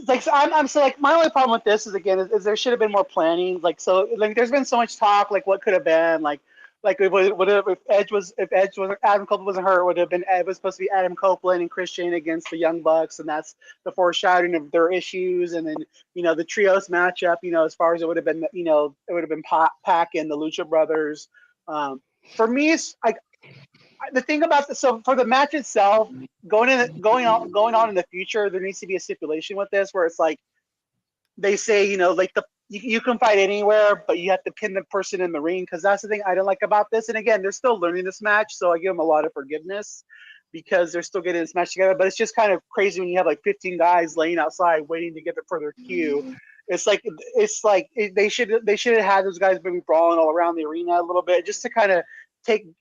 Like, so I'm so like, my only problem with this is, again, is there should have been more planning. Like, so like there's been so much talk, like what could have been, like if Edge was, Adam Copeland wasn't hurt, would have been, it was supposed to be Adam Copeland and Christian against the Young Bucks, and that's the foreshadowing of their issues. And then, you know, the trios matchup, you know, as far as it would have been, you know, it would have been Pac and the Lucha Brothers. For me, it's like, the thing about this, so for the match itself, going on in the future, there needs to be a stipulation with this where it's like they say, you know, like you can fight anywhere, but you have to pin the person in the ring, because that's the thing I don't like about this. And again, they're still learning this match, so I give them a lot of forgiveness because they're still getting this match together. But it's just kind of crazy when you have like 15 guys laying outside waiting to get the further cue. It's like they should have had those guys maybe brawling all around the arena a little bit, just to kind of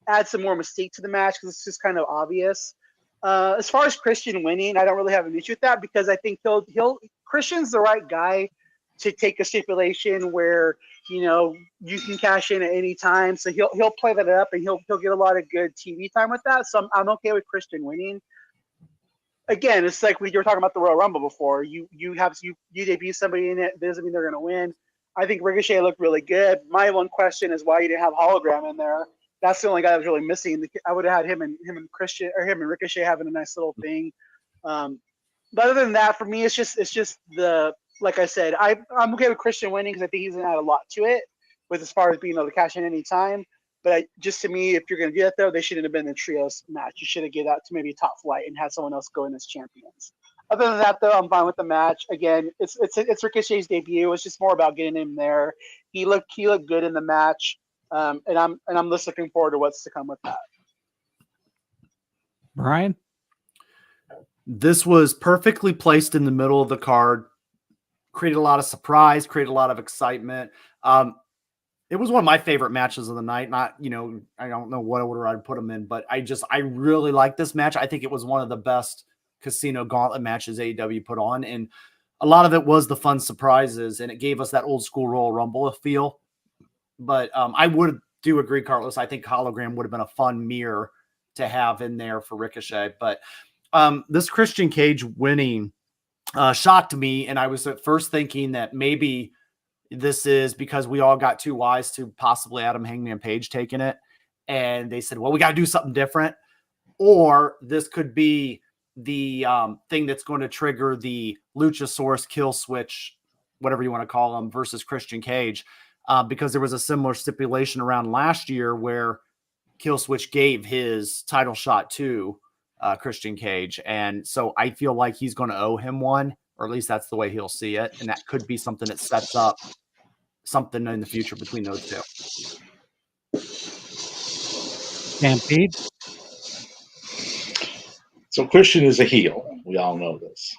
add some more mystique to the match, because it's just kind of obvious. As far as Christian winning, I don't really have an issue with that, because I think Christian's the right guy to take a stipulation where, you know, you can cash in at any time. So he'll play that up, and he'll get a lot of good TV time with that. So I'm okay with Christian winning. Again, it's like we were talking about the Royal Rumble before. You debut somebody in it, doesn't mean they're going to win. I think Ricochet looked really good. My one question is why you didn't have Hologram in there. That's the only guy that was really missing. I would have had him and Christian, or him and Ricochet having a nice little thing. But other than that, for me, it's just the, like I said, I'm okay with Christian winning because I think he's gonna add a lot to it, with as far as being able to cash in any time. But just to me, if you're gonna do that though, they shouldn't have been the trios match. You should have given that to maybe Top Flight and had someone else go in as champions. Other than that, though, I'm fine with the match. Again, it's Ricochet's debut. It's just more about getting him there. He looked good in the match. And I'm just looking forward to what's to come with that. Brian? This was perfectly placed in the middle of the card, created a lot of surprise, created a lot of excitement. It was one of my favorite matches of the night. Not, you know, I don't know what order I'd put them in, but I really like this match. I think it was one of the best casino gauntlet matches AEW put on. And a lot of it was the fun surprises, and it gave us that old school Royal Rumble feel. But I do agree, Carlos. I think Hologram would have been a fun mirror to have in there for Ricochet. But this Christian Cage winning shocked me. And I was at first thinking that maybe this is because we all got too wise to possibly Adam Hangman Page taking it. And they said, well, we got to do something different. Or this could be the thing that's going to trigger the Luchasaurus kill switch, whatever you want to call them, versus Christian Cage. Because there was a similar stipulation around last year where Killswitch gave his title shot to Christian Cage. And so I feel like he's going to owe him one, or at least that's the way he'll see it. And that could be something that sets up something in the future between those two. Stampede? So Christian is a heel. We all know this.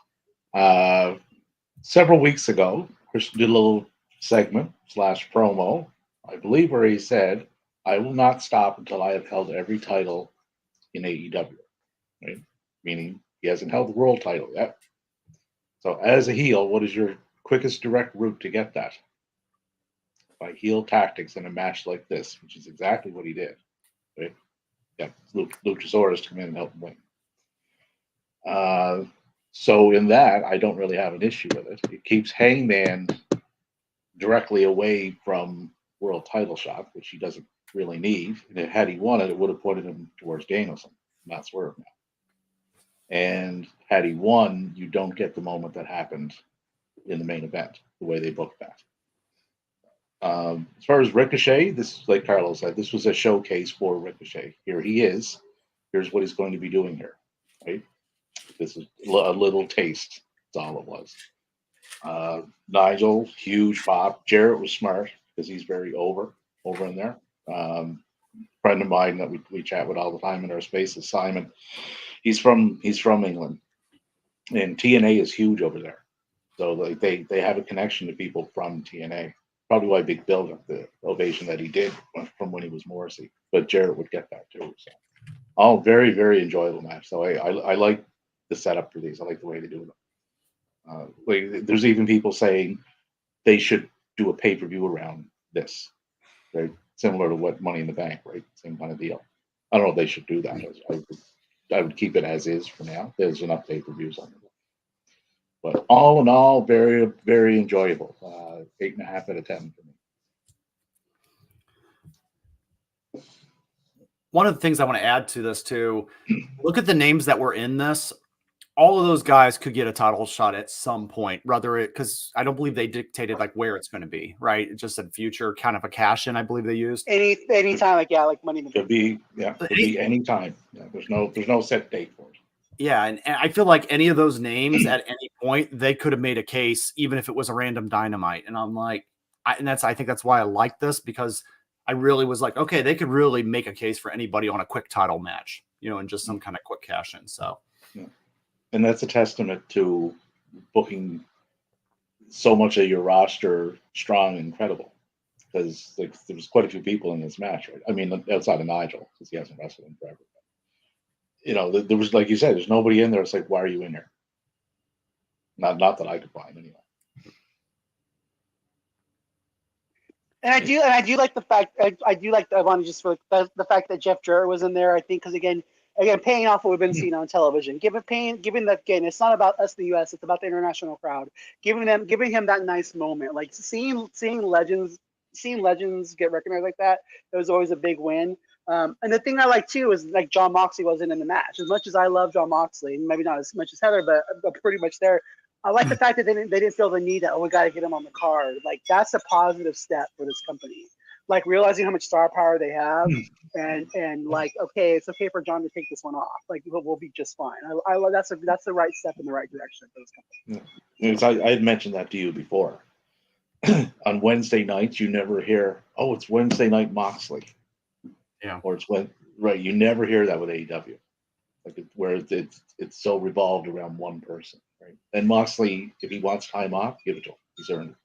Several weeks ago, Christian did a little segment / promo, I believe, where he said, I will not stop until I have held every title in AEW. Right? Meaning he hasn't held the world title yet. So as a heel, what is your quickest direct route to get that? By heel tactics in a match like this, which is exactly what he did. Right? Yeah, Luchasaurus to come in and help him win. So in that, I don't really have an issue with it. It keeps Hangman directly away from world title shot, which he doesn't really need. And had he won it, it would have put him towards Danielson, not Swerve now. And had he won, you don't get the moment that happened in the main event, the way they booked that. As far as Ricochet, this is like Carlos said, this was a showcase for Ricochet. Here he is. Here's what he's going to be doing here. Right? This is a little taste. That's all it was. Nigel, huge pop. Jarrett was smart because he's very over in there. Friend of mine that we chat with all the time in our spaces, Simon. He's from England, and TNA is huge over there. So like they have a connection to people from TNA. Probably why Big Bill got the ovation that he did from when he was Morrissey. But Jarrett would get that too. So all very, very enjoyable match. So I like the setup for these. I like the way they do them. Like there's even people saying they should do a pay-per-view around this, right? Similar to what Money in the Bank, right? Same kind of deal. I don't know if they should do that. I would keep it as is for now. There's enough pay-per-views on it. But all in all, very, very enjoyable. 8.5 out of 10 for me. One of the things I want to add to this too, look at the names that were in this. All of those guys could get a title shot at some point, because I don't believe they dictated like where it's going to be, right? It just said future, kind of a cash in, I believe they used. Any time, like Money in the Bank. Could be any time. Yeah, there's no set date for it. Yeah, and I feel like any of those names at any point, they could have made a case, even if it was a random Dynamite. And I'm like, I think that's why I like this, because I really was like, okay, they could really make a case for anybody on a quick title match, and just some kind of quick cash in. So, yeah. And that's a testament to booking so much of your roster strong and credible, because like there was quite a few people in this match, right? I mean, outside of Nigel, because he hasn't wrestled in forever. There was, like you said, there's nobody in there. It's like, why are you in here? Not that I could find anyway. And I do like the fact I want to just for the fact that Jeff Jarrett was in there. I think because again paying off what we've been seeing on television, giving that again, it's not about us in the U.S. It's about the international crowd. Giving him that nice moment, like seeing legends get recognized like that. It was always a big win. And the thing I like too is like John Moxley wasn't in the match. As much as I love John Moxley, maybe not as much as Heather, but pretty much there. I like the fact that they didn't feel the need that we got to get him on the card. Like that's a positive step for this company. Like realizing how much star power they have, and like okay, it's okay for John to take this one off. Like we'll be just fine. I love that's the right step in the right direction for this company. Yeah. I had mentioned that to you before. On Wednesday nights, you never hear, "Oh, it's Wednesday night Moxley." Yeah. Or right. You never hear that with AEW, where it's so revolved around one person, right? And Moxley, if he wants time off, give it to him. He's earned it.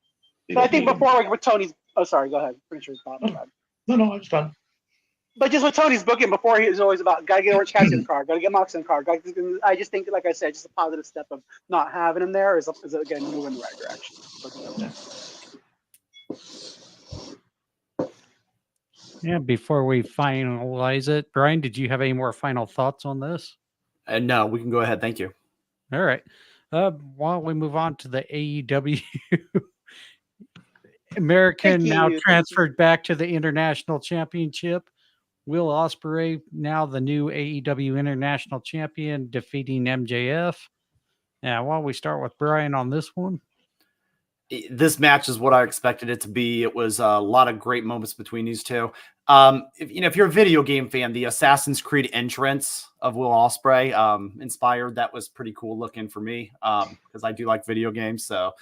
But I think before with Tony's, oh sorry, go ahead. Pretty sure it's Bob. No, I was done. But just with Tony's booking before, he was always about gotta get Orange Cassidy's card, gotta get Moxley in the card. I just think, like I said, just a positive step of not having him there is again moving in the right direction. Yeah, before we finalize it, Brian, did you have any more final thoughts on this? No, we can go ahead. Thank you. All right. Why don't we move on to the AEW American now transferred back to the International Championship. Will Ospreay, now the new AEW International Champion, defeating MJF. Now, why don't we start with Brian on this one? This match is what I expected it to be. It was a lot of great moments between these two. If you're a video game fan, the Assassin's Creed entrance of Will Ospreay inspired. That was pretty cool looking for me because I do like video games. So,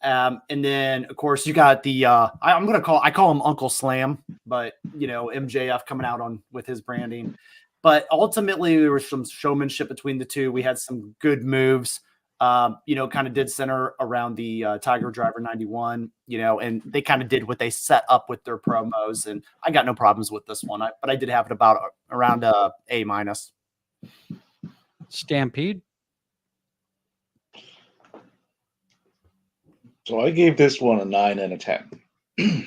and then of course you got the I call him Uncle Slam, but MJF coming out with his branding. But ultimately there was some showmanship between the two. We had some good moves. Kind of did center around the Tiger Driver 91, and they kind of did what they set up with their promos, and I got no problems with this one. But I did have it around A-. Stampede. So I gave this one a 9 out of 10, and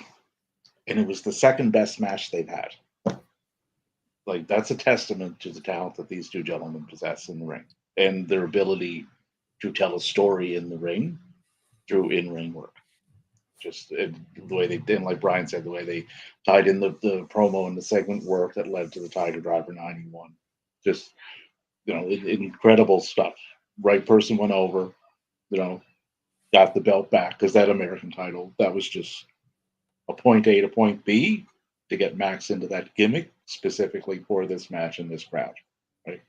it was the second best match they've had. Like that's a testament to the talent that these two gentlemen possess in the ring and their ability to tell a story in the ring through in-ring work. Just the way they did, like Brian said, the way they tied in the promo and the segment work that led to the Tiger Driver 91. Just, incredible stuff. Right person went over, got the belt back, because that American title, that was just a point A to point B to get Max into that gimmick specifically for this match and this crowd. Right.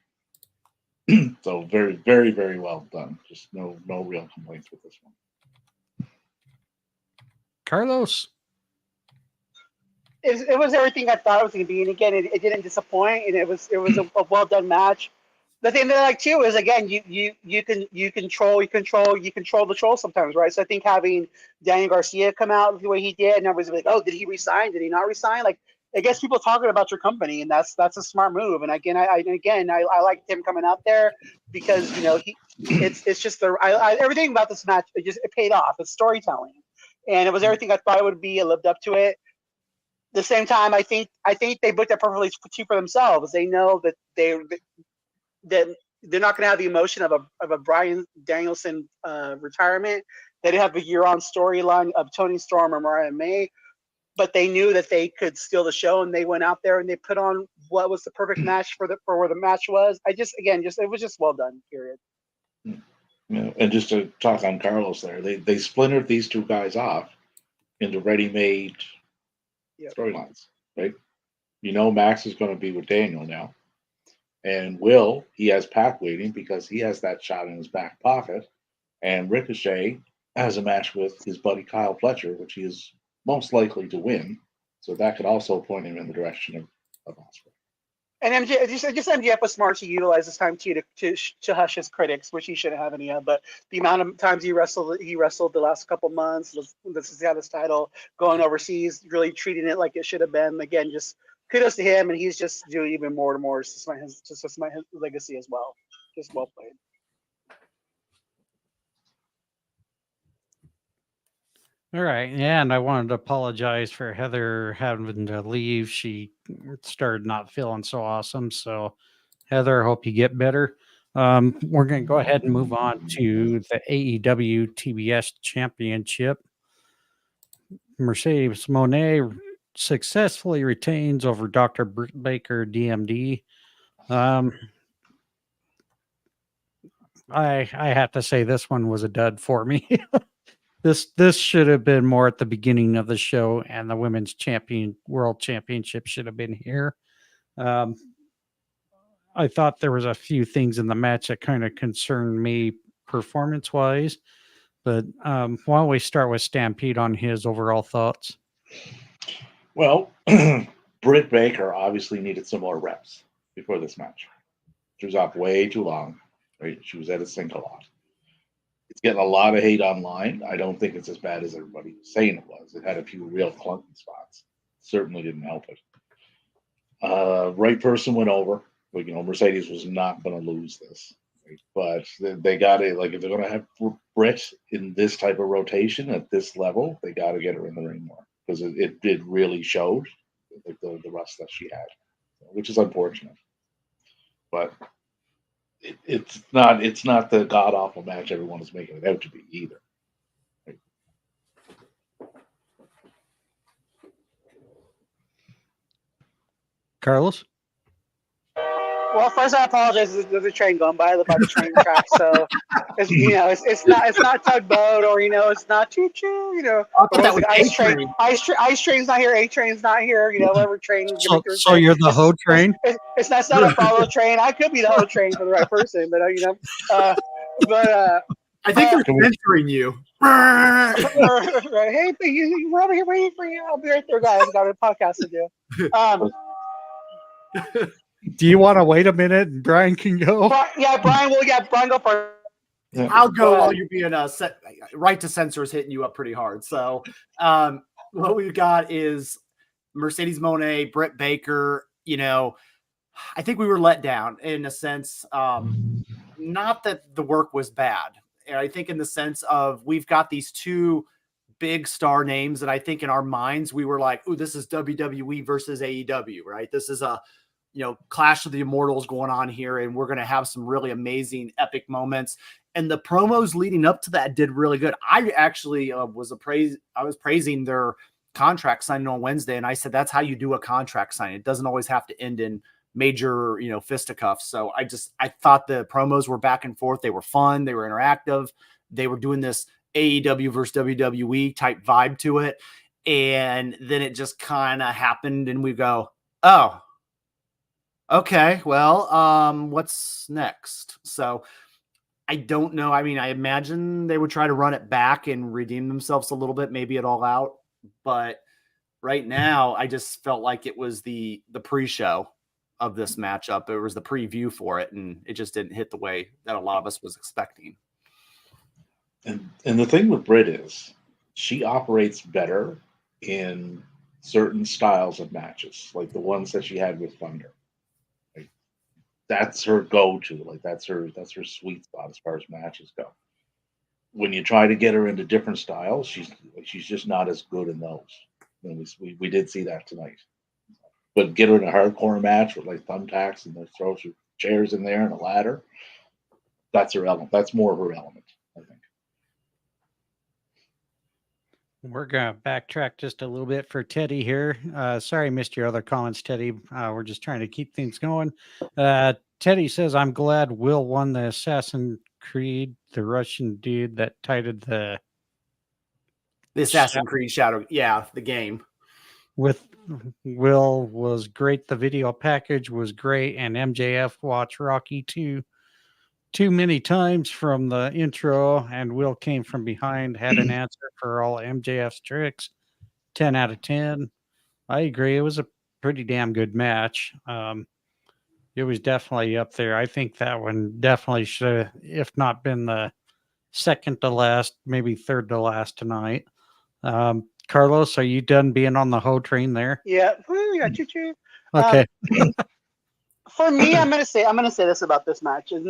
So very, very, very well done. Just no real complaints with this one. Carlos. It was everything I thought it was going to be, and again, it didn't disappoint, and it was a well done match. The thing that I like too is again you control the troll sometimes, right? So I think having Daniel Garcia come out the way he did, and everybody's like, oh, did he resign? Did he not resign? Like it gets people talking about your company, and that's a smart move. And again, I like him coming out there because it's just everything about this match it paid off. It's storytelling, and it was everything I thought it would be. It lived up to it. The same time, I think they booked it perfectly for themselves. They know that they're not going to have the emotion of a Bryan Danielson retirement. They didn't have a year-on storyline of Tony Storm or Mariah May, but they knew that they could steal the show, and they went out there and they put on what was the perfect match for where the match was. It was just well done. Period. And just to talk on Carlos there, they splintered these two guys off into ready-made storylines, right? Max is going to be with Daniel now. And Will, he has Pac waiting because he has that shot in his back pocket. And Ricochet has a match with his buddy Kyle Fletcher, which he is most likely to win. So that could also point him in the direction of Osprey. And MJF was smart to utilize this time to hush his critics, which he shouldn't have any of. But the amount of times he wrestled the last couple months, this is how this title going overseas, really treating it like it should have been. Again, just kudos to him, and he's just doing even more and more to cement his legacy as well. Just well played. All right. Yeah. And I wanted to apologize for Heather having to leave. She started not feeling so awesome. So, Heather, I hope you get better. We're going to go ahead and move on to the AEW TBS Championship. Mercedes Monet successfully retains over Dr. Britt Baker, DMD. I have to say this one was a dud for me. This should have been more at the beginning of the show, and the women's world championship should have been here. I thought there was a few things in the match that kind of concerned me performance wise, but why don't we start with Stampede on his overall thoughts? Well, Britt Baker obviously needed some more reps before this match. She was off way too long. Right? She was at a sink a lot. It's getting a lot of hate online. I don't think it's as bad as everybody was saying it was. It had a few real clunky spots. Certainly didn't help it. Right person went over. But, Mercedes was not going to lose this. Right? But they got it. Like, if they're going to have Britt in this type of rotation at this level, they got to get her in the ring more. Because it did really showed like the rust that she had, which is unfortunate. But it's not the god awful match everyone is making it out to be either. Right? Carlos? Well, first I apologize. There's a train going by. I live by the train track, so it's not tugboat or it's not choo choo. That was ice train. Ice train's not here. A train's not here. Whatever train. So you're the hoe train. It's not a follow train. I could be the hoe train for the right person, but I think they're censoring you. Hey, we're over here waiting for you. I'll be right there, guys. I got a podcast to do. Do you want to wait a minute and Brian can go? Brian go first. I'll go while you're being right to censor is hitting you up pretty hard. So what we've got is Mercedes Moné, Britt Baker. I think we were let down in a sense. Not that the work was bad. I think in the sense of we've got these two big star names, and I think in our minds we were like, "Oh, this is WWE versus AEW, right? This is a Clash of the Immortals going on here, and we're going to have some really amazing, epic moments." And the promos leading up to that did really good. I actually was praising their contract signing on Wednesday, and I said that's how you do a contract signing. It doesn't always have to end in major, fisticuffs. So I thought the promos were back and forth. They were fun. They were interactive. They were doing this AEW versus WWE type vibe to it. And then it just kind of happened, and we go, oh, okay, well, what's next? So I don't know. I mean, I imagine they would try to run it back and redeem themselves a little bit, maybe at All Out. But right now, I just felt like it was the pre-show of this matchup. It was the preview for it, and it just didn't hit the way that a lot of us was expecting. And the thing with Britt is she operates better in certain styles of matches, like the ones that she had with Thunder. Like, that's her go-to. Like that's her sweet spot as far as matches go. When you try to get her into different styles, she's just not as good in those. And we did see that tonight. But get her in a hardcore match with like thumbtacks and throw some chairs in there and a ladder. That's her element. That's more of her element, I think. We're going to backtrack just a little bit for Teddy here. Sorry, I missed your other comments, Teddy. We're just trying to keep things going. Teddy says, I'm glad Will won the Assassin's Creed, the Russian dude that titled the Assassin's Creed Shadow. Yeah, the game. With Will was great. The video package was great. And MJF watched Rocky too many times from the intro, and Will came from behind, had an answer for all MJF's tricks. 10 out of 10. I agree. It was a pretty damn good match. It was definitely up there. I think that one definitely should have, if not been the second to last, maybe third to last tonight. Carlos, are you done being on the hoe train there? Yeah. Woo, yeah, choo-choo. Okay. For me, I'm gonna say this about this match, and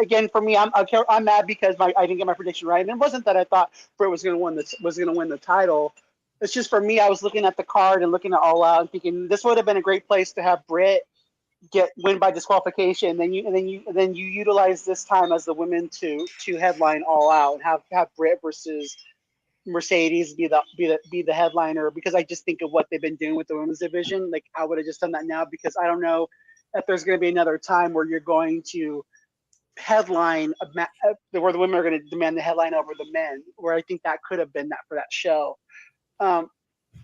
again for me, I'm mad because I didn't get my prediction right, and it wasn't that I thought Britt was gonna win the title. It's just for me, I was looking at the card and looking at All Out and thinking this would have been a great place to have Britt win by disqualification, and then you utilize this time as the women to headline All Out and have Britt versus Mercedes be the headliner, because I just think of what they've been doing with the women's division. Like I would have just done that now, because I don't know if there's going to be another time where you're going to headline where the women are going to demand the headline over the men, where I think that could have been that for that show.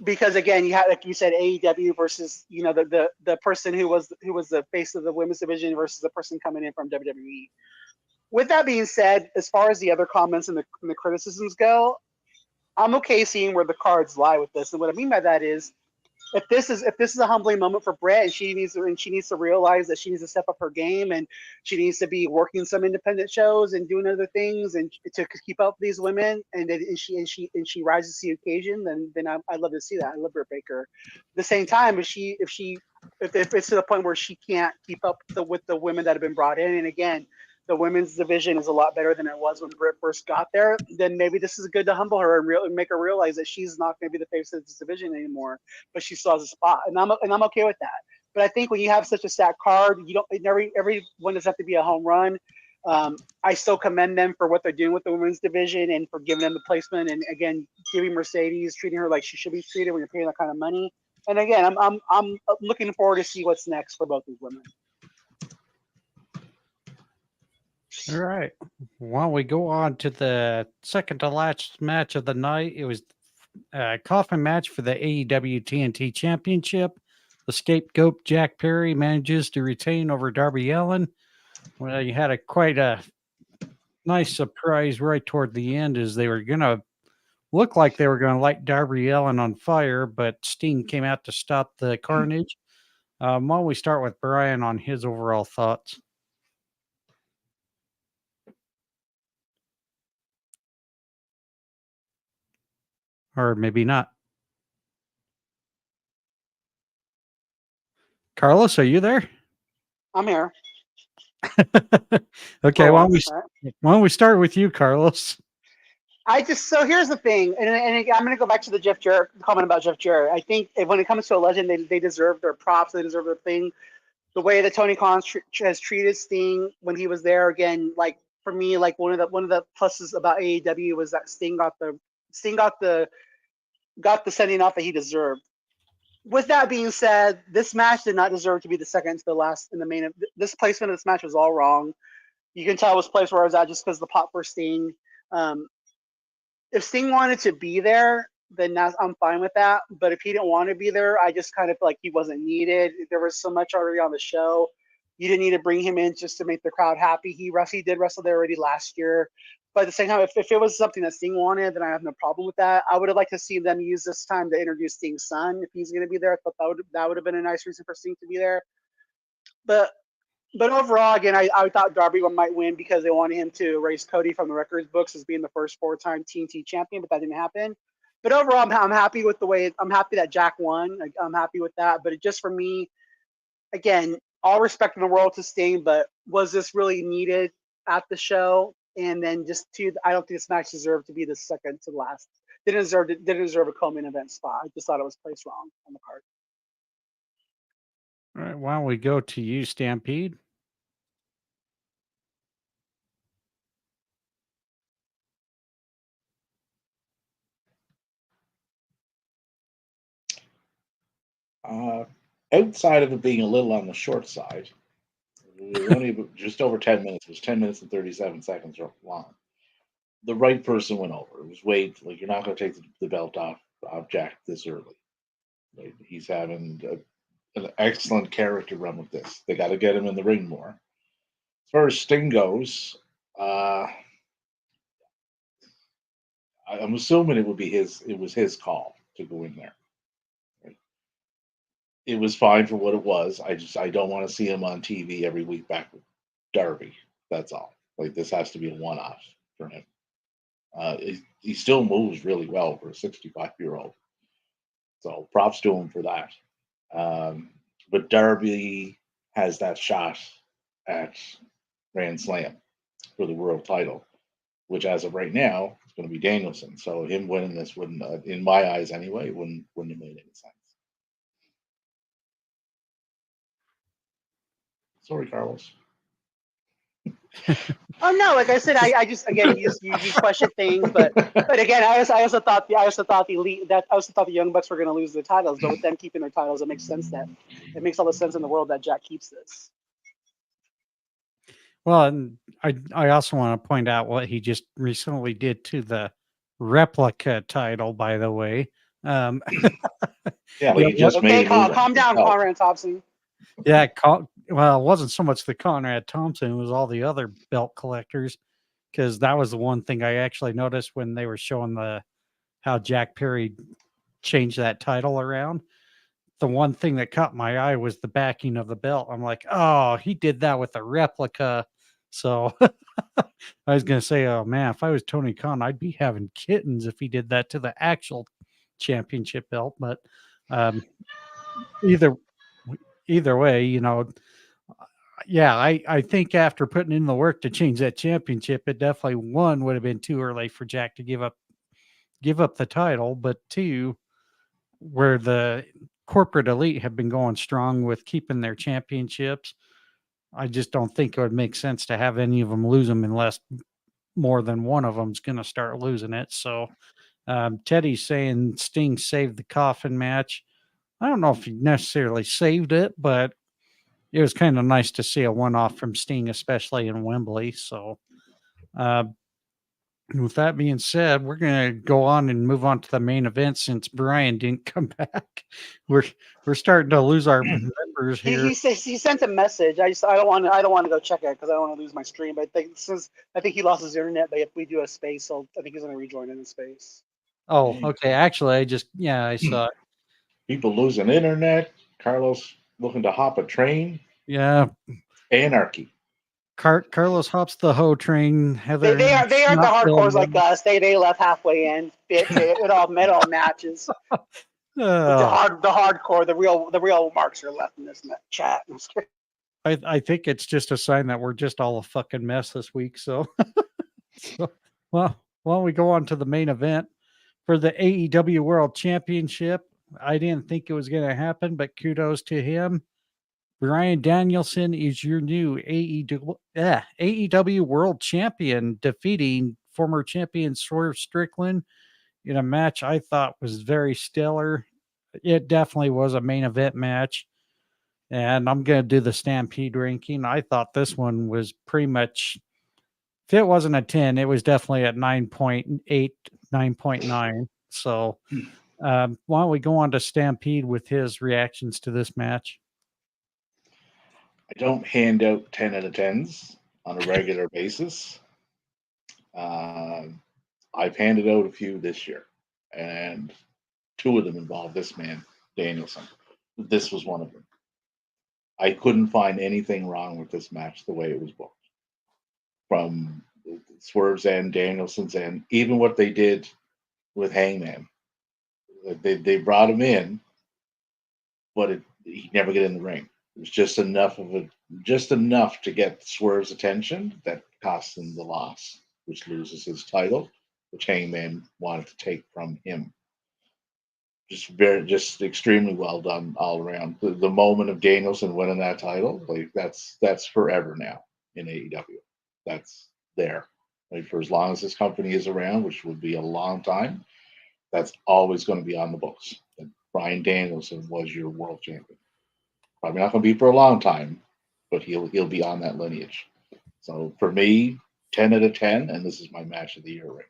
Because again, you had, like you said, AEW versus the person who was the face of the women's division versus the person coming in from WWE. With that being said, as far as the other comments and the criticisms go, I'm okay seeing where the cards lie with this. And what I mean by that is, if this is a humbling moment for Brett, and she needs to realize that she needs to step up her game, and she needs to be working some independent shows and doing other things, and to keep up with these women, and she rises to the occasion, then I'd love to see that. I love Britt Baker. At the same time, if it's to the point where she can't keep up with the women that have been brought in, and again, the women's division is a lot better than it was when Britt first got there, then maybe this is good to humble her and make her realize that she's not going to be the face of this division anymore, but she still has a spot, and I'm okay with that. But I think when you have such a stacked card, everyone doesn't have to be a home run. I still commend them for what they're doing with the women's division and for giving them the placement, and again, giving Mercedes, treating her like she should be treated when you're paying that kind of money. And again, I'm looking forward to see what's next for both these women. All right. Well, we go on to the second to last match of the night. It was a coffin match for the AEW TNT Championship. The scapegoat Jack Perry manages to retain over Darby Allin. Well, you had quite a nice surprise right toward the end, as they were going to look like they were going to light Darby Allin on fire, but Sting came out to stop the carnage. Why don't we start with Brian on his overall thoughts? Or maybe not. Carlos, are you there? I'm here. Okay, why don't we start with you, Carlos? So here's the thing, and I'm going to go back to the Jeff Jarrett comment about Jeff Jarrett. I think when it comes to a legend, they deserve their props, they deserve their thing. The way that Tony Khan has treated Sting when he was there, again, like for me, like one of the pluses about AEW was that Sting got the sending off that he deserved. With that being said, this match did not deserve to be the second to the last in the main. This placement of this match was all wrong. You can tell it was placed where I was at just because the pop for Sting. If Sting wanted to be there, then I'm fine with that. But if he didn't want to be there, I just kind of feel like he wasn't needed. There was so much already on the show. You didn't need to bring him in just to make the crowd happy. He did wrestle there already last year. But at the same time, if it was something that Sting wanted, then I have no problem with that. I would have liked to see them use this time to introduce Sting's son if he's going to be there. I thought that would have been a nice reason for Sting to be there. But overall, again, I thought Darby might win because they wanted him to erase Cody from the records books as being the first 4-time TNT champion, but that didn't happen. But overall, I'm happy with the way. I'm happy that Jack won. I'm happy with that. But just for me, again, all respect in the world to Sting, but was this really needed at the show? And then I don't think this match deserved to be the second to last. Didn't deserve a co-main event spot. I just thought it was placed wrong on the card. All right, why don't we go to you, Stampede? Outside of it being a little on the short side, it was only just over 10 minutes. It was 10 minutes and 37 seconds long. The right person went over. It was Wade. Like, you're not going to take the belt off Jack this early. Like, he's having an excellent character run with this. They got to get him in the ring more. As far as Sting goes, I'm assuming it was his call to go in there. It was fine for what it was. I don't want to see him on TV every week back with Darby. That's all. Like, this has to be a one-off for him. He still moves really well for a 65-year-old. So props to him for that. But Darby has that shot at Grand Slam for the world title, which as of right now is going to be Danielson. So him winning this wouldn't, in my eyes anyway, wouldn't have made any sense. Sorry, Carlos. Oh no, like I said, I just, again, you question things, but again, I also thought the Young Bucks were going to lose their titles, but with them keeping their titles, it makes all the sense in the world that Jack keeps this. Well, and I also want to point out what he just recently did to the replica title, by the way. Yeah, like he just made calm down, Conrad Thompson. Yeah, well, it wasn't so much the Conrad Thompson, it was all the other belt collectors, because that was the one thing I actually noticed when they were showing how Jack Perry changed that title around. The one thing that caught my eye was the backing of the belt. I'm like, oh, he did that with a replica. So I was going to say, oh man, if I was Tony Khan, I'd be having kittens if he did that to the actual championship belt. But either way, yeah, I think after putting in the work to change that championship, it definitely, one, would have been too early for Jack to give up the title, but two, where the corporate elite have been going strong with keeping their championships, I just don't think it would make sense to have any of them lose them unless more than one of them's going to start losing it. So Teddy's saying Sting saved the coffin match. I don't know if he necessarily saved it, but it was kind of nice to see a one-off from Sting, especially in Wembley. So with that being said, we're going to go on and move on to the main event since Brian didn't come back. We're starting to lose our members here. He sent a message. I don't want to go check it because I don't want to lose my stream. But I think he lost his internet. But if we do a space, I think he's going to rejoin in space. Oh, okay. Actually, I saw it. People losing internet. Carlos looking to hop a train. Yeah. Anarchy. Carlos hops the hoe train. Heather, they aren't the hardcores like us. They left halfway in. It all matches. The hardcore, the real marks are left in this chat. I think it's just a sign that we're just all a fucking mess this week. So, well, why don't we go on to the main event for the AEW World Championship? I didn't think it was going to happen, but kudos to him. Bryan Danielson is your new AEW World Champion, defeating former champion Swerve Strickland in a match I thought was very stellar. It definitely was a main event match. And I'm going to do the Stampede ranking. I thought this one was pretty much, if it wasn't a 10, it was definitely at 9.8, 9.9. So why don't we go on to Stampede with his reactions to this match? I don't hand out 10 out of 10s on a regular basis. I've handed out a few this year, and 2 of them involved this man, Danielson. This was one of them. I couldn't find anything wrong with this match the way it was booked. From Swerve's end, Danielson's end, even what they did with Hangman. They brought him in, but he never get in the ring. It was just enough to get Swerve's attention that cost him the loss, which loses his title, which Hangman wanted to take from him. Just extremely well done all around. The moment of Danielson winning that title, like that's forever now in AEW. That's there. Like for as long as this company is around, which would be a long time, that's always going to be on the books. And Bryan Danielson was your world champion. Probably not going to be for a long time, but he'll be on that lineage. So for me, 10 out of 10, and this is my match of the year right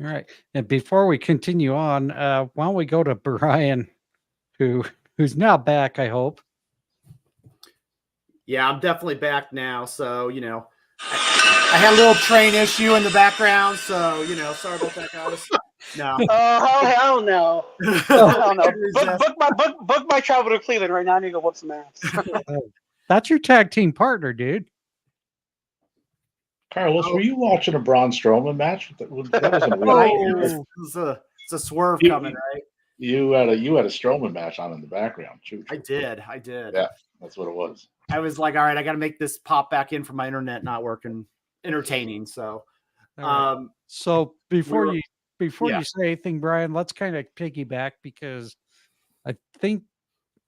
All right. And before we continue on, why don't we go to Brian, who's now back, I hope. Yeah, I'm definitely back now. So, I had a little train issue in the background. So, sorry about that, guys. No. Oh, hell no. Hell no. Book my travel to Cleveland right now. I need to go whoop some ass. That's your tag team partner, dude. Carlos, were you watching a Braun Strowman match? That wasn't real. It's a swerve coming, right? You had a Strowman match on in the background. True. I did. Yeah, that's what it was. I was like, all right, I got to make this pop back in from my internet not working, entertaining. So, right. So before you Yeah. say anything, Brian, let's kind of piggyback because I think,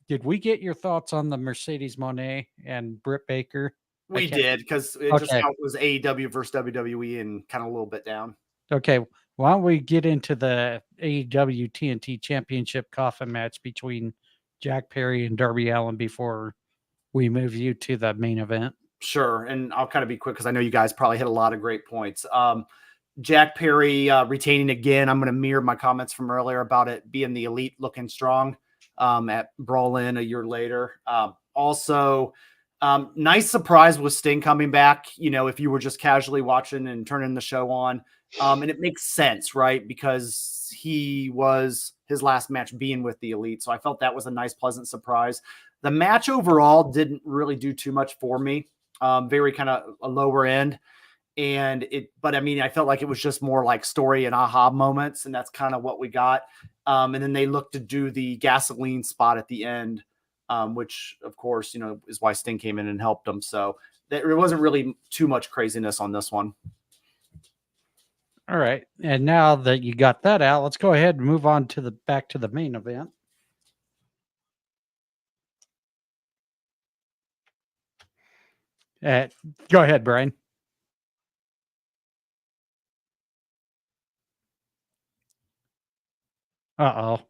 did we get your thoughts on the Mercedes Moné and Britt Baker? We did, because it just was AEW versus WWE and kind of a little bit down. Okay. Why don't we get into the AEW TNT Championship coffin match between Jack Perry and Darby Allin before we move you to the main event? Sure. And I'll kind of be quick because I know you guys probably hit a lot of great points. Jack Perry retaining again. I'm going to mirror my comments from earlier about it being the Elite looking strong at Brawl In a year later. Also, nice surprise with Sting coming back, if you were just casually watching and turning the show on. And it makes sense, right? Because he was his last match being with the Elite. So I felt that was a nice, pleasant surprise. The match overall didn't really do too much for me. Very kind of a lower end. But I mean, I felt like it was just more like story and aha moments. And that's kind of what we got. And then they looked to do the gasoline spot at the end, which of course, is why Sting came in and helped them. So there wasn't really too much craziness on this one. All right. And now that you got that out, let's go ahead and move on to back to the main event. Go ahead, Brian. Uh-oh.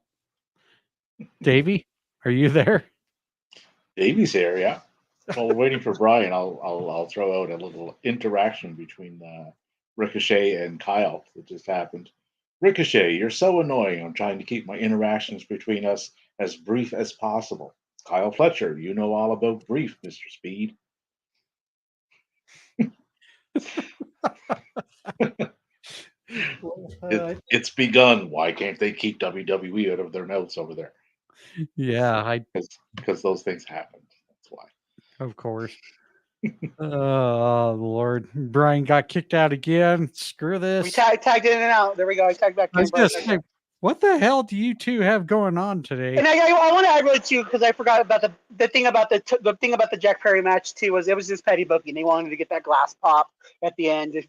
Davey, are you there? Davey's here, yeah. While we're waiting for Brian, I'll throw out a little interaction between Ricochet and Kyle that just happened. Ricochet, you're so annoying. I'm trying to keep my interactions between us as brief as possible. Kyle Fletcher, you know all about brief, Mr. Speed. It's begun. Why can't they keep WWE out of their notes over there? Yeah, because those things happened. That's why. Of course. Oh Lord, Brian got kicked out again. Screw this. We tagged in and out. There we go. I tagged back in. What the hell do you two have going on today? And I want to add really too, because I forgot about the thing about the thing about the Jack Perry match too, was it was just petty booking. They wanted to get that glass pop at the end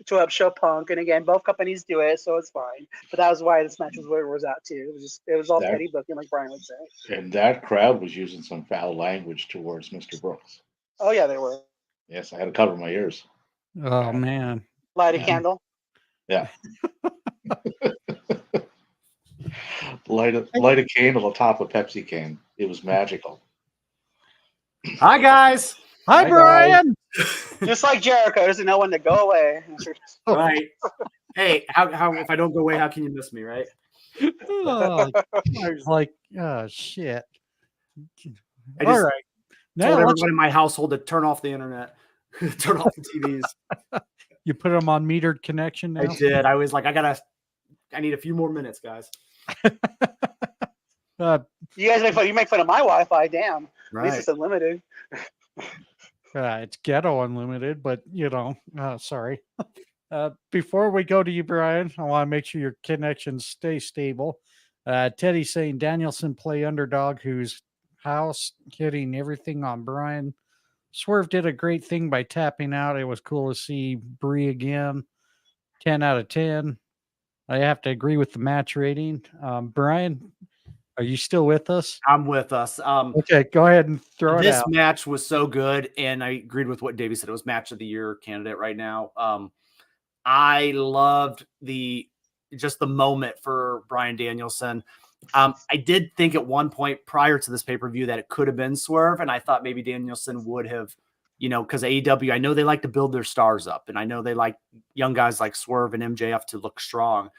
to show Punk, and again, both companies do it, so it's fine. But that was why this match was where it was at too. It was all petty booking, like Brian would say. And that crowd was using some foul language towards Mr. Brooks. Oh yeah, they were. Yes, I had to cover my ears. Oh man. Light a candle. Yeah. Light a candle atop a Pepsi can. It was magical. Hi guys. Hi Brian. Just like Jericho doesn't know when to go away. Right. Hey, how if I don't go away, how can you miss me, right? Oh, I was like, oh shit. All right. Yeah, Told let's- everyone in my household to turn off the internet, turn off the TVs. you put them on metered connection now. I did. I was like, I need a few more minutes, guys. You guys make fun. You make fun of my Wi-Fi. Damn. At least Right. it's unlimited. It's ghetto unlimited, but sorry. Before we go to you, Brian, I want to make sure your connections stay stable. Teddy's saying Danielson play underdog, whose house hitting everything on Brian. Swerve did a great thing by tapping out. It was cool to see Bree again. 10 out of 10. I have to agree with the match rating. Brian, are you still with us? I'm with us. Okay, go ahead and throw it This out. match was so good, and I agreed with what Davey said. It was match of the year candidate right now. I loved just the moment for Bryan Danielson. I did think at one point prior to this pay-per-view that it could have been Swerve, and I thought maybe Danielson would have, because AEW, I know they like to build their stars up, and I know they like young guys like Swerve and MJF to look strong,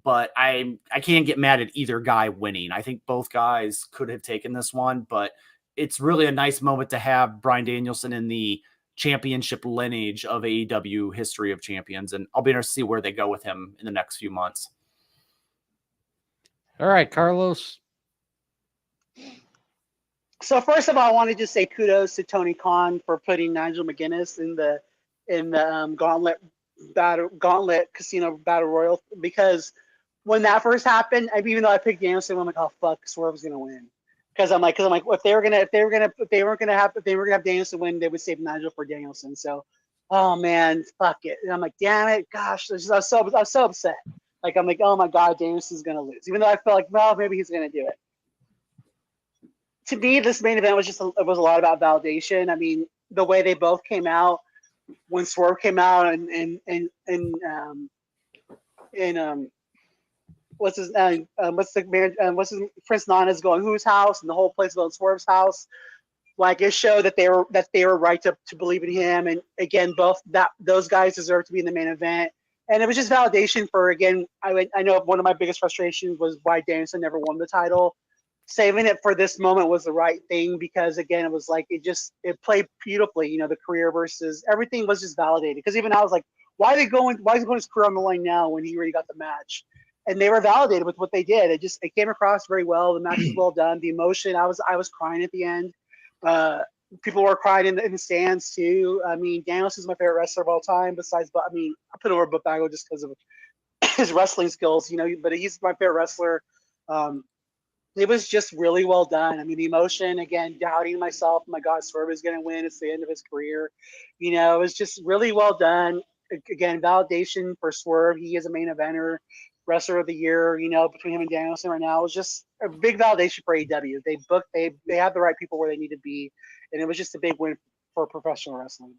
but I can't get mad at either guy winning. I think both guys could have taken this one, but it's really a nice moment to have Bryan Danielson in the championship lineage of AEW history of champions. And I'll be interested to see where they go with him in the next few months. All right, Carlos. So first of all, I want to just say kudos to Tony Khan for putting Nigel McGuinness in the Gauntlet Casino Battle Royal, because when that first happened, even though I picked Danielson, I'm like, oh fuck, Swerve's gonna win. Because I'm like, if they were gonna have Danielson win, they would save Nigel for Danielson. So, oh man, fuck it. And I'm like, damn it, gosh, I was so upset. Like, I'm like, oh my god, Danielson's gonna lose. Even though I felt like, well, maybe he's gonna do it. To me, this main event was a lot about validation. I mean, the way they both came out when Swerve came out and Prince Nana's going whose house, and the whole place going Swerve's house. Like, it showed that they were right to believe in him. And again, those guys deserve to be in the main event. And it was just validation for, again, I know one of my biggest frustrations was why Danielson never won the title. Saving it for this moment was the right thing, because again, it was like, it played beautifully, the career versus everything was just validated. Because even I was like, why is he going his career on the line now when he already got the match? And they were validated with what they did. It came across very well. The match was well done. The emotion, I was crying at the end. People were crying in the stands too. I mean, Danielson's my favorite wrestler of all time. Besides, I put over Bubago just because of his wrestling skills, but he's my favorite wrestler. It was just really well done. I mean, the emotion, again, doubting myself. My God, Swerve is going to win. It's the end of his career. It was just really well done. Again, validation for Swerve. He is a main eventer, wrestler of the year, between him and Danielson right now. It was just a big validation for AEW. They have the right people where they need to be. And it was just a big win for professional wrestling.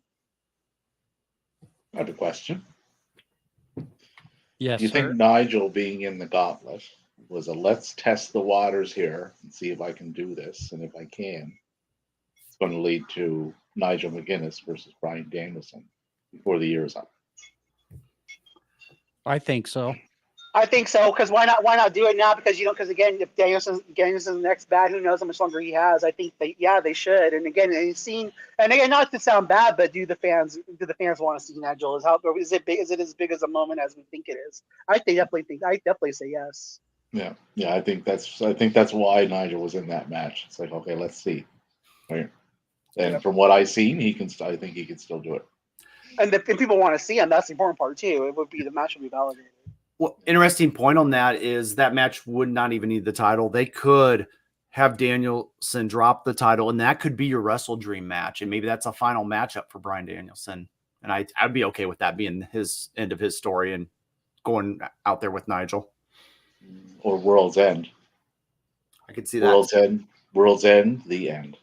I have a question. Yes, You sir. think Nigel being in the gauntlet was a let's test the waters here and see if I can do this, and if I can, it's going to lead to Nigel McGuinness versus Bryan Danielson before the year is up? I think so. I think so, because why not do it now? Because again, if Danielson's the next bad, who knows how much longer he has? I think they should. And again, not to sound bad, but do the fans want to see Nigel? Is it big? Is it as big as a moment as we think it is? I definitely say yes. Yeah. I think that's why Nigel was in that match. It's like, okay, let's see. Right. And from what I've seen, I think he can still do it. And people want to see him. That's the important part too. The match would be validated. Well, interesting point on that is that match would not even need the title. They could have Danielson drop the title, and that could be your Wrestle Dream match. And maybe that's a final matchup for Bryan Danielson. And I'd be okay with that being his end of his story and going out there with Nigel. Or World's End. I could see that. World's End, the end.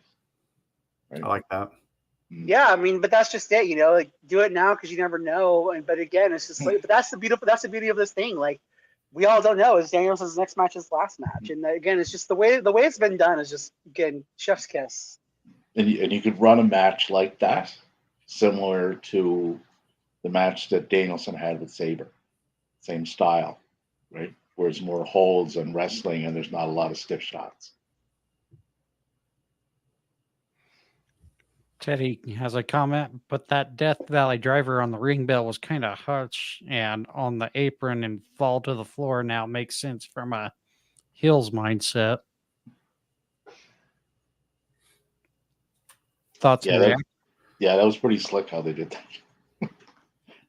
Right? I like that. Yeah, but that's just it, like, do it now because you never know. But again, it's just like, but that's the beauty of this thing. Like, we all don't know, is Danielson's next match his last match? And again, it's just the way it's been done is just, again, chef's kiss. And you could run a match like that, similar to the match that Danielson had with Sabre. Same style, right? Where it's more holds and wrestling, and there's not a lot of stiff shots. Teddy has a comment, but that Death Valley driver on the ring bell was kind of hutch and on the apron and fall to the floor now makes sense from a Hills mindset. Thoughts and Yeah, reactions? that was pretty slick how they did that.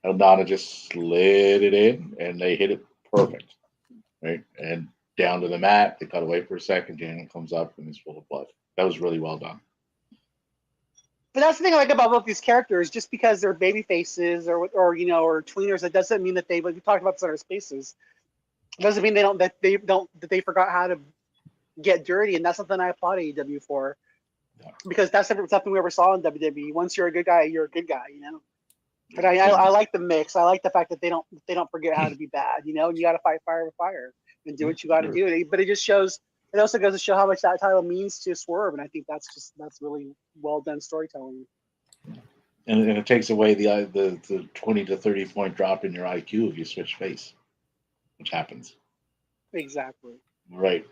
Aldana just slid it in, and they hit it perfect, right? And down to the mat, they cut away for a second. Daniel comes up and he's full of blood. That was really well done. But that's the thing I like about both these characters. Just because they're baby faces or tweeners, that doesn't mean that we talked about center spaces. It doesn't mean that they forgot how to get dirty, and that's something I applaud AEW for. Yeah. Because that's something we ever saw in WWE. Once you're a good guy, you're a good guy, But I like the mix. I like the fact that they don't forget how to be bad, and you got to fight fire with fire and do what you got to do. But it just shows. It also goes to show how much that title means to Swerve, and I think that's really well done storytelling. And it takes away the 20 to 30 point drop in your IQ if you switch face, which happens. Exactly. Right.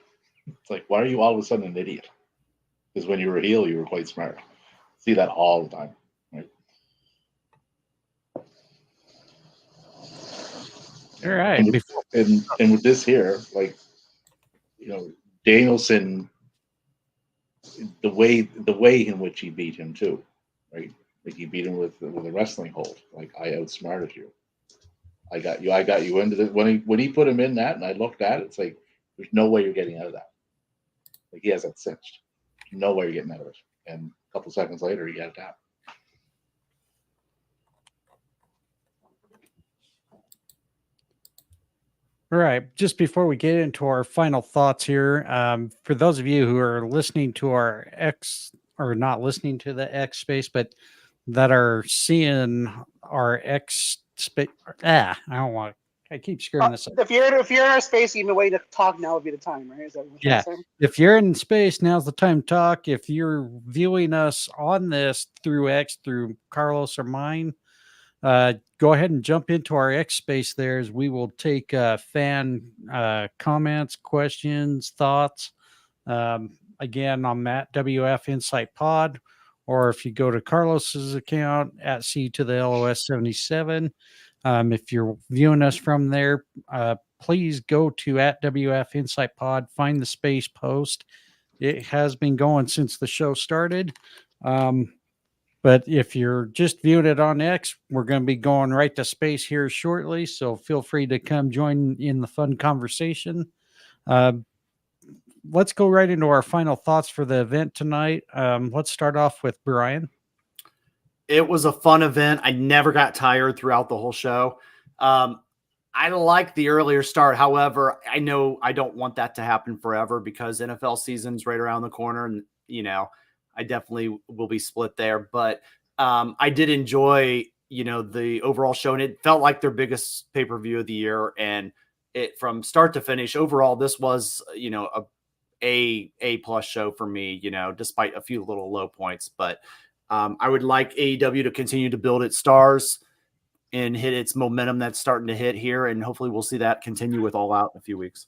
It's like, why are you all of a sudden an idiot? Because when you were a heel, you were quite smart. See that all the time. Right. All right. And with this here, like, Danielson, the way in which he beat him too, right? Like he beat him with a wrestling hold. Like, I outsmarted you. I got you into the when he put him in that, and I looked at it, it's like there's no way you're getting out of that. Like, he has that cinched. No way you're getting out of it. And a couple seconds later, he got a tap. All right. Just before we get into our final thoughts here, for those of you who are listening to our X or not listening to the X space, but that are seeing our X space, I don't want. I keep screwing this up. If you're in our space, you've been waiting to talk. Now would be the time, right? Is that what you're saying? If you're in space, now's the time to talk. If you're viewing us on this through X, through Carlos or mine, go ahead and jump into our X space there as we will take fan comments, questions, thoughts. Again, on Matt WF Insight Pod, or if you go to Carlos's account at C to the LOS 77. If you're viewing us from there, please go to at WF Insight Pod, find the space post. It has been going since the show started. But if you're just viewing it on X, we're going to be going right to space here shortly. So feel free to come join in the fun conversation. Let's go right into our final thoughts for the event tonight. Let's start off with Brian. It was a fun event. I never got tired throughout the whole show. I like the earlier start. However, I know I don't want that to happen forever because NFL season's right around the corner, and I definitely will be split there. But I did enjoy, the overall show, and it felt like their biggest pay-per-view of the year. And it from start to finish, overall, this was, a plus show for me, despite a few little low points. But I would like AEW to continue to build its stars and hit its momentum that's starting to hit here. And hopefully we'll see that continue with All Out in a few weeks.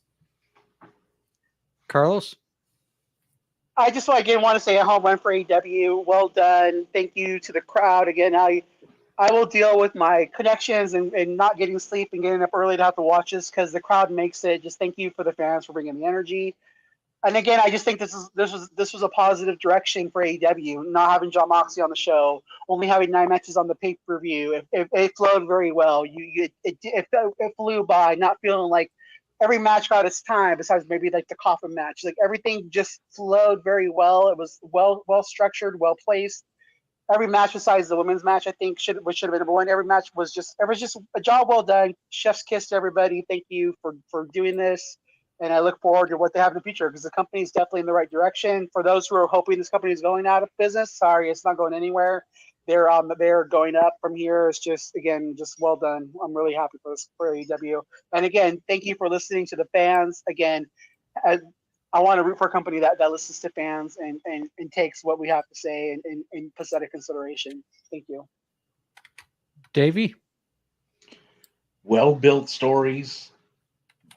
Carlos? I just again want to say a home run for AEW. Well done. Thank you to the crowd. Again, I will deal with my connections and not getting sleep and getting up early to have to watch this because the crowd makes it. Just thank you for the fans for bringing the energy. And again, I just think this was a positive direction for AEW, not having Jon Moxley on the show, only having 9 matches on the pay-per-view. It flowed very well. It flew by, not feeling like every match got its time, besides maybe like the coffin match. Like everything just flowed very well. It was well structured, well placed. Every match besides the women's match, I think should have been number one. Every match was just a job well done. Chef's kiss to everybody. Thank you for doing this. And I look forward to what they have in the future because the company is definitely in the right direction. For those who are hoping this company is going out of business, sorry, it's not going anywhere. They're going up from here. It's just well done. I'm really happy for AEW. And again, thank you for listening to the fans. Again, I want to root for a company that listens to fans and takes what we have to say and puts that in consideration. Thank you. Davey? Well-built stories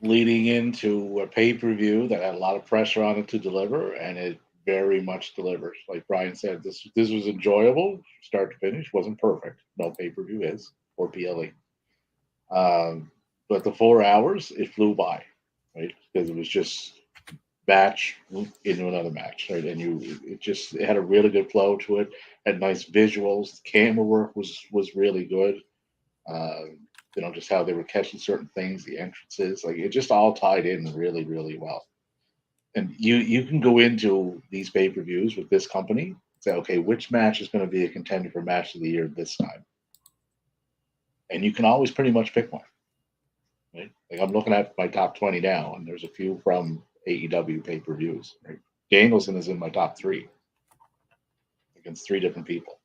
leading into a pay-per-view that had a lot of pressure on it to deliver, and it very much delivered. Like Brian said, this was enjoyable, start to finish. Wasn't perfect. No pay-per-view is, or PLE. But the 4 hours, it flew by, right? Because it was just match into another match, right? And it had a really good flow to it. Had nice visuals. The camera work was really good. Just how they were catching certain things, the entrances, like it just all tied in really, really well. And you can go into these pay-per-views with this company and say, okay, which match is going to be a contender for match of the year this time? And you can always pretty much pick one. Right? Like I'm looking at my top 20 now, and there's a few from AEW pay-per-views. Right? Danielson is in my top 3 against 3 different people.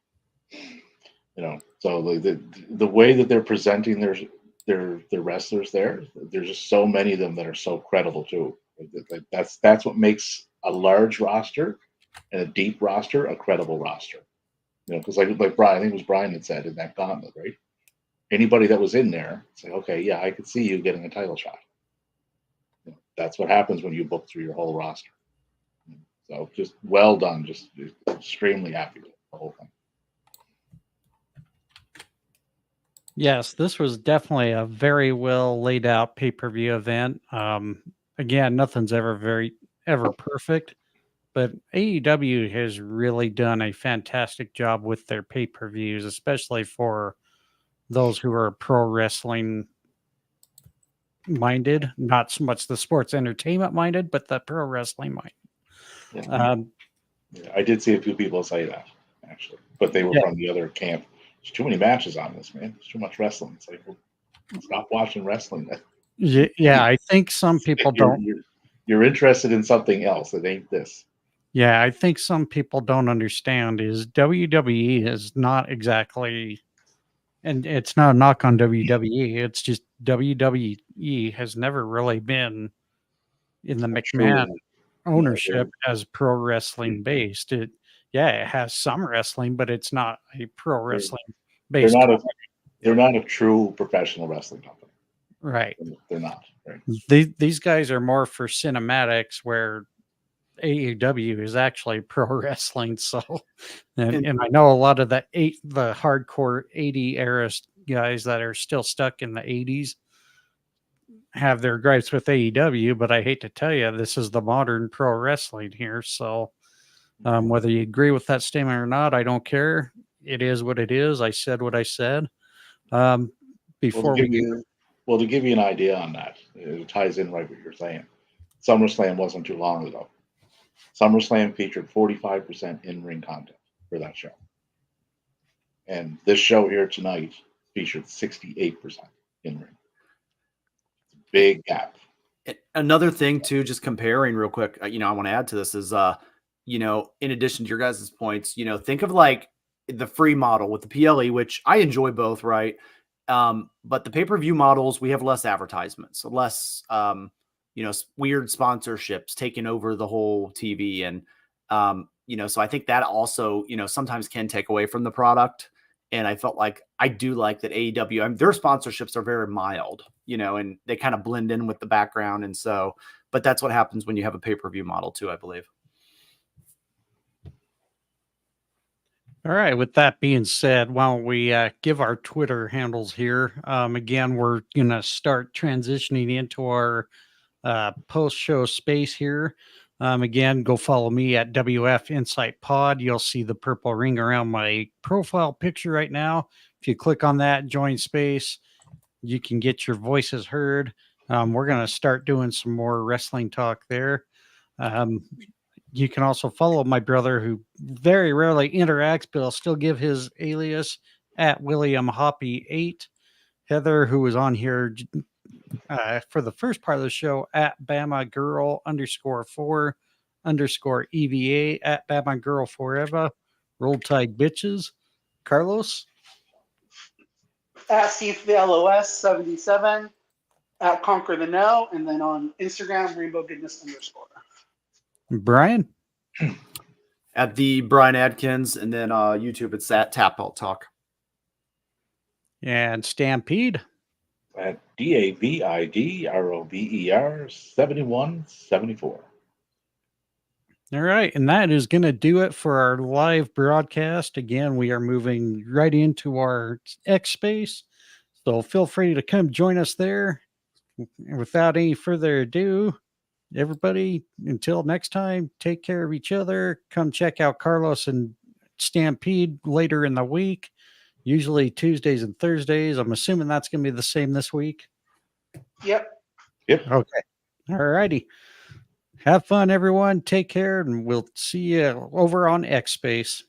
So the way that they're presenting their wrestlers there's just so many of them that are so credible too. That's what makes a large roster and a deep roster a credible roster. Because like Brian, I think it was Brian that said in that gauntlet, right? Anybody that was in there, say, okay, yeah, I could see you getting a title shot. That's what happens when you book through your whole roster. So just well done, just extremely happy with the whole thing. Yes, this was definitely a very well laid out pay-per-view event. Again, nothing's ever perfect, but AEW has really done a fantastic job with their pay-per-views, especially for those who are pro wrestling minded, not so much the sports entertainment minded, but the pro wrestling minded. Yeah. I did see a few people say that actually, but they were from the other camp. There's too many matches on this, man. There's too much wrestling. It's like, well, stop watching wrestling. Yeah, I think some people don't. You're interested in something else. It ain't this. Yeah, I think some people don't understand is WWE is not exactly, and it's not a knock on WWE. It's just WWE has never really been in the McMahon ownership as pro wrestling based. It has some wrestling, but it's not a pro wrestling based. They're not a true professional wrestling company. Right. They're not. Right. These guys are more for cinematics, where AEW is actually pro wrestling. So, and I know a lot of the hardcore 80 era guys that are still stuck in the 80s have their gripes with AEW, but I hate to tell you, this is the modern pro wrestling here. So, whether you agree with that statement or not, I don't care. It is what it is. I said what I said. To give you an idea on that, it ties in right what you're saying. SummerSlam wasn't too long ago. SummerSlam featured 45% in-ring content for that show. And this show here tonight featured 68% in-ring. It's a big gap. Another thing too, just comparing real quick, I want to add to this is, in addition to your guys' points, think of like the free model with the PLE, which I enjoy both, right? But the pay-per-view models, we have less advertisements, less, weird sponsorships taking over the whole TV. And, so I think that also, sometimes can take away from the product. And I felt like I do like that AEW, their sponsorships are very mild, and they kind of blend in with the background. And so, but that's what happens when you have a pay-per-view model too, I believe. All right. With that being said, why don't we give our Twitter handles here? Again, we're going to start transitioning into our post-show space here. Again, go follow me at WF Insight Pod. You'll see the purple ring around my profile picture right now. If you click on that, join space, you can get your voices heard. We're going to start doing some more wrestling talk there. You can also follow my brother, who very rarely interacts, but I'll still give his alias at William Hoppy 8. Heather, who was on here for the first part of the show, at Bama Girl _4 _EVA at Bama Girl Forever. Roll Tide Bitches. Carlos? At CFLOS 77 at Conquer the No, and then on Instagram, Rainbow Goodness _. Brian? At the Brian Adkins, and then YouTube, it's at Tap Out Talk. And Stampede? At DAVIDROBER 7174. All right. And that is going to do it for our live broadcast. Again, we are moving right into our X space. So feel free to come join us there. Without any further ado, everybody, until next time, take care of each other. Come check out Carlos and Stampede later in the week, usually Tuesdays and Thursdays. I'm assuming that's going to be the same this week. Yep. Yep. Okay. All righty. Have fun, everyone. Take care, and we'll see you over on X Space.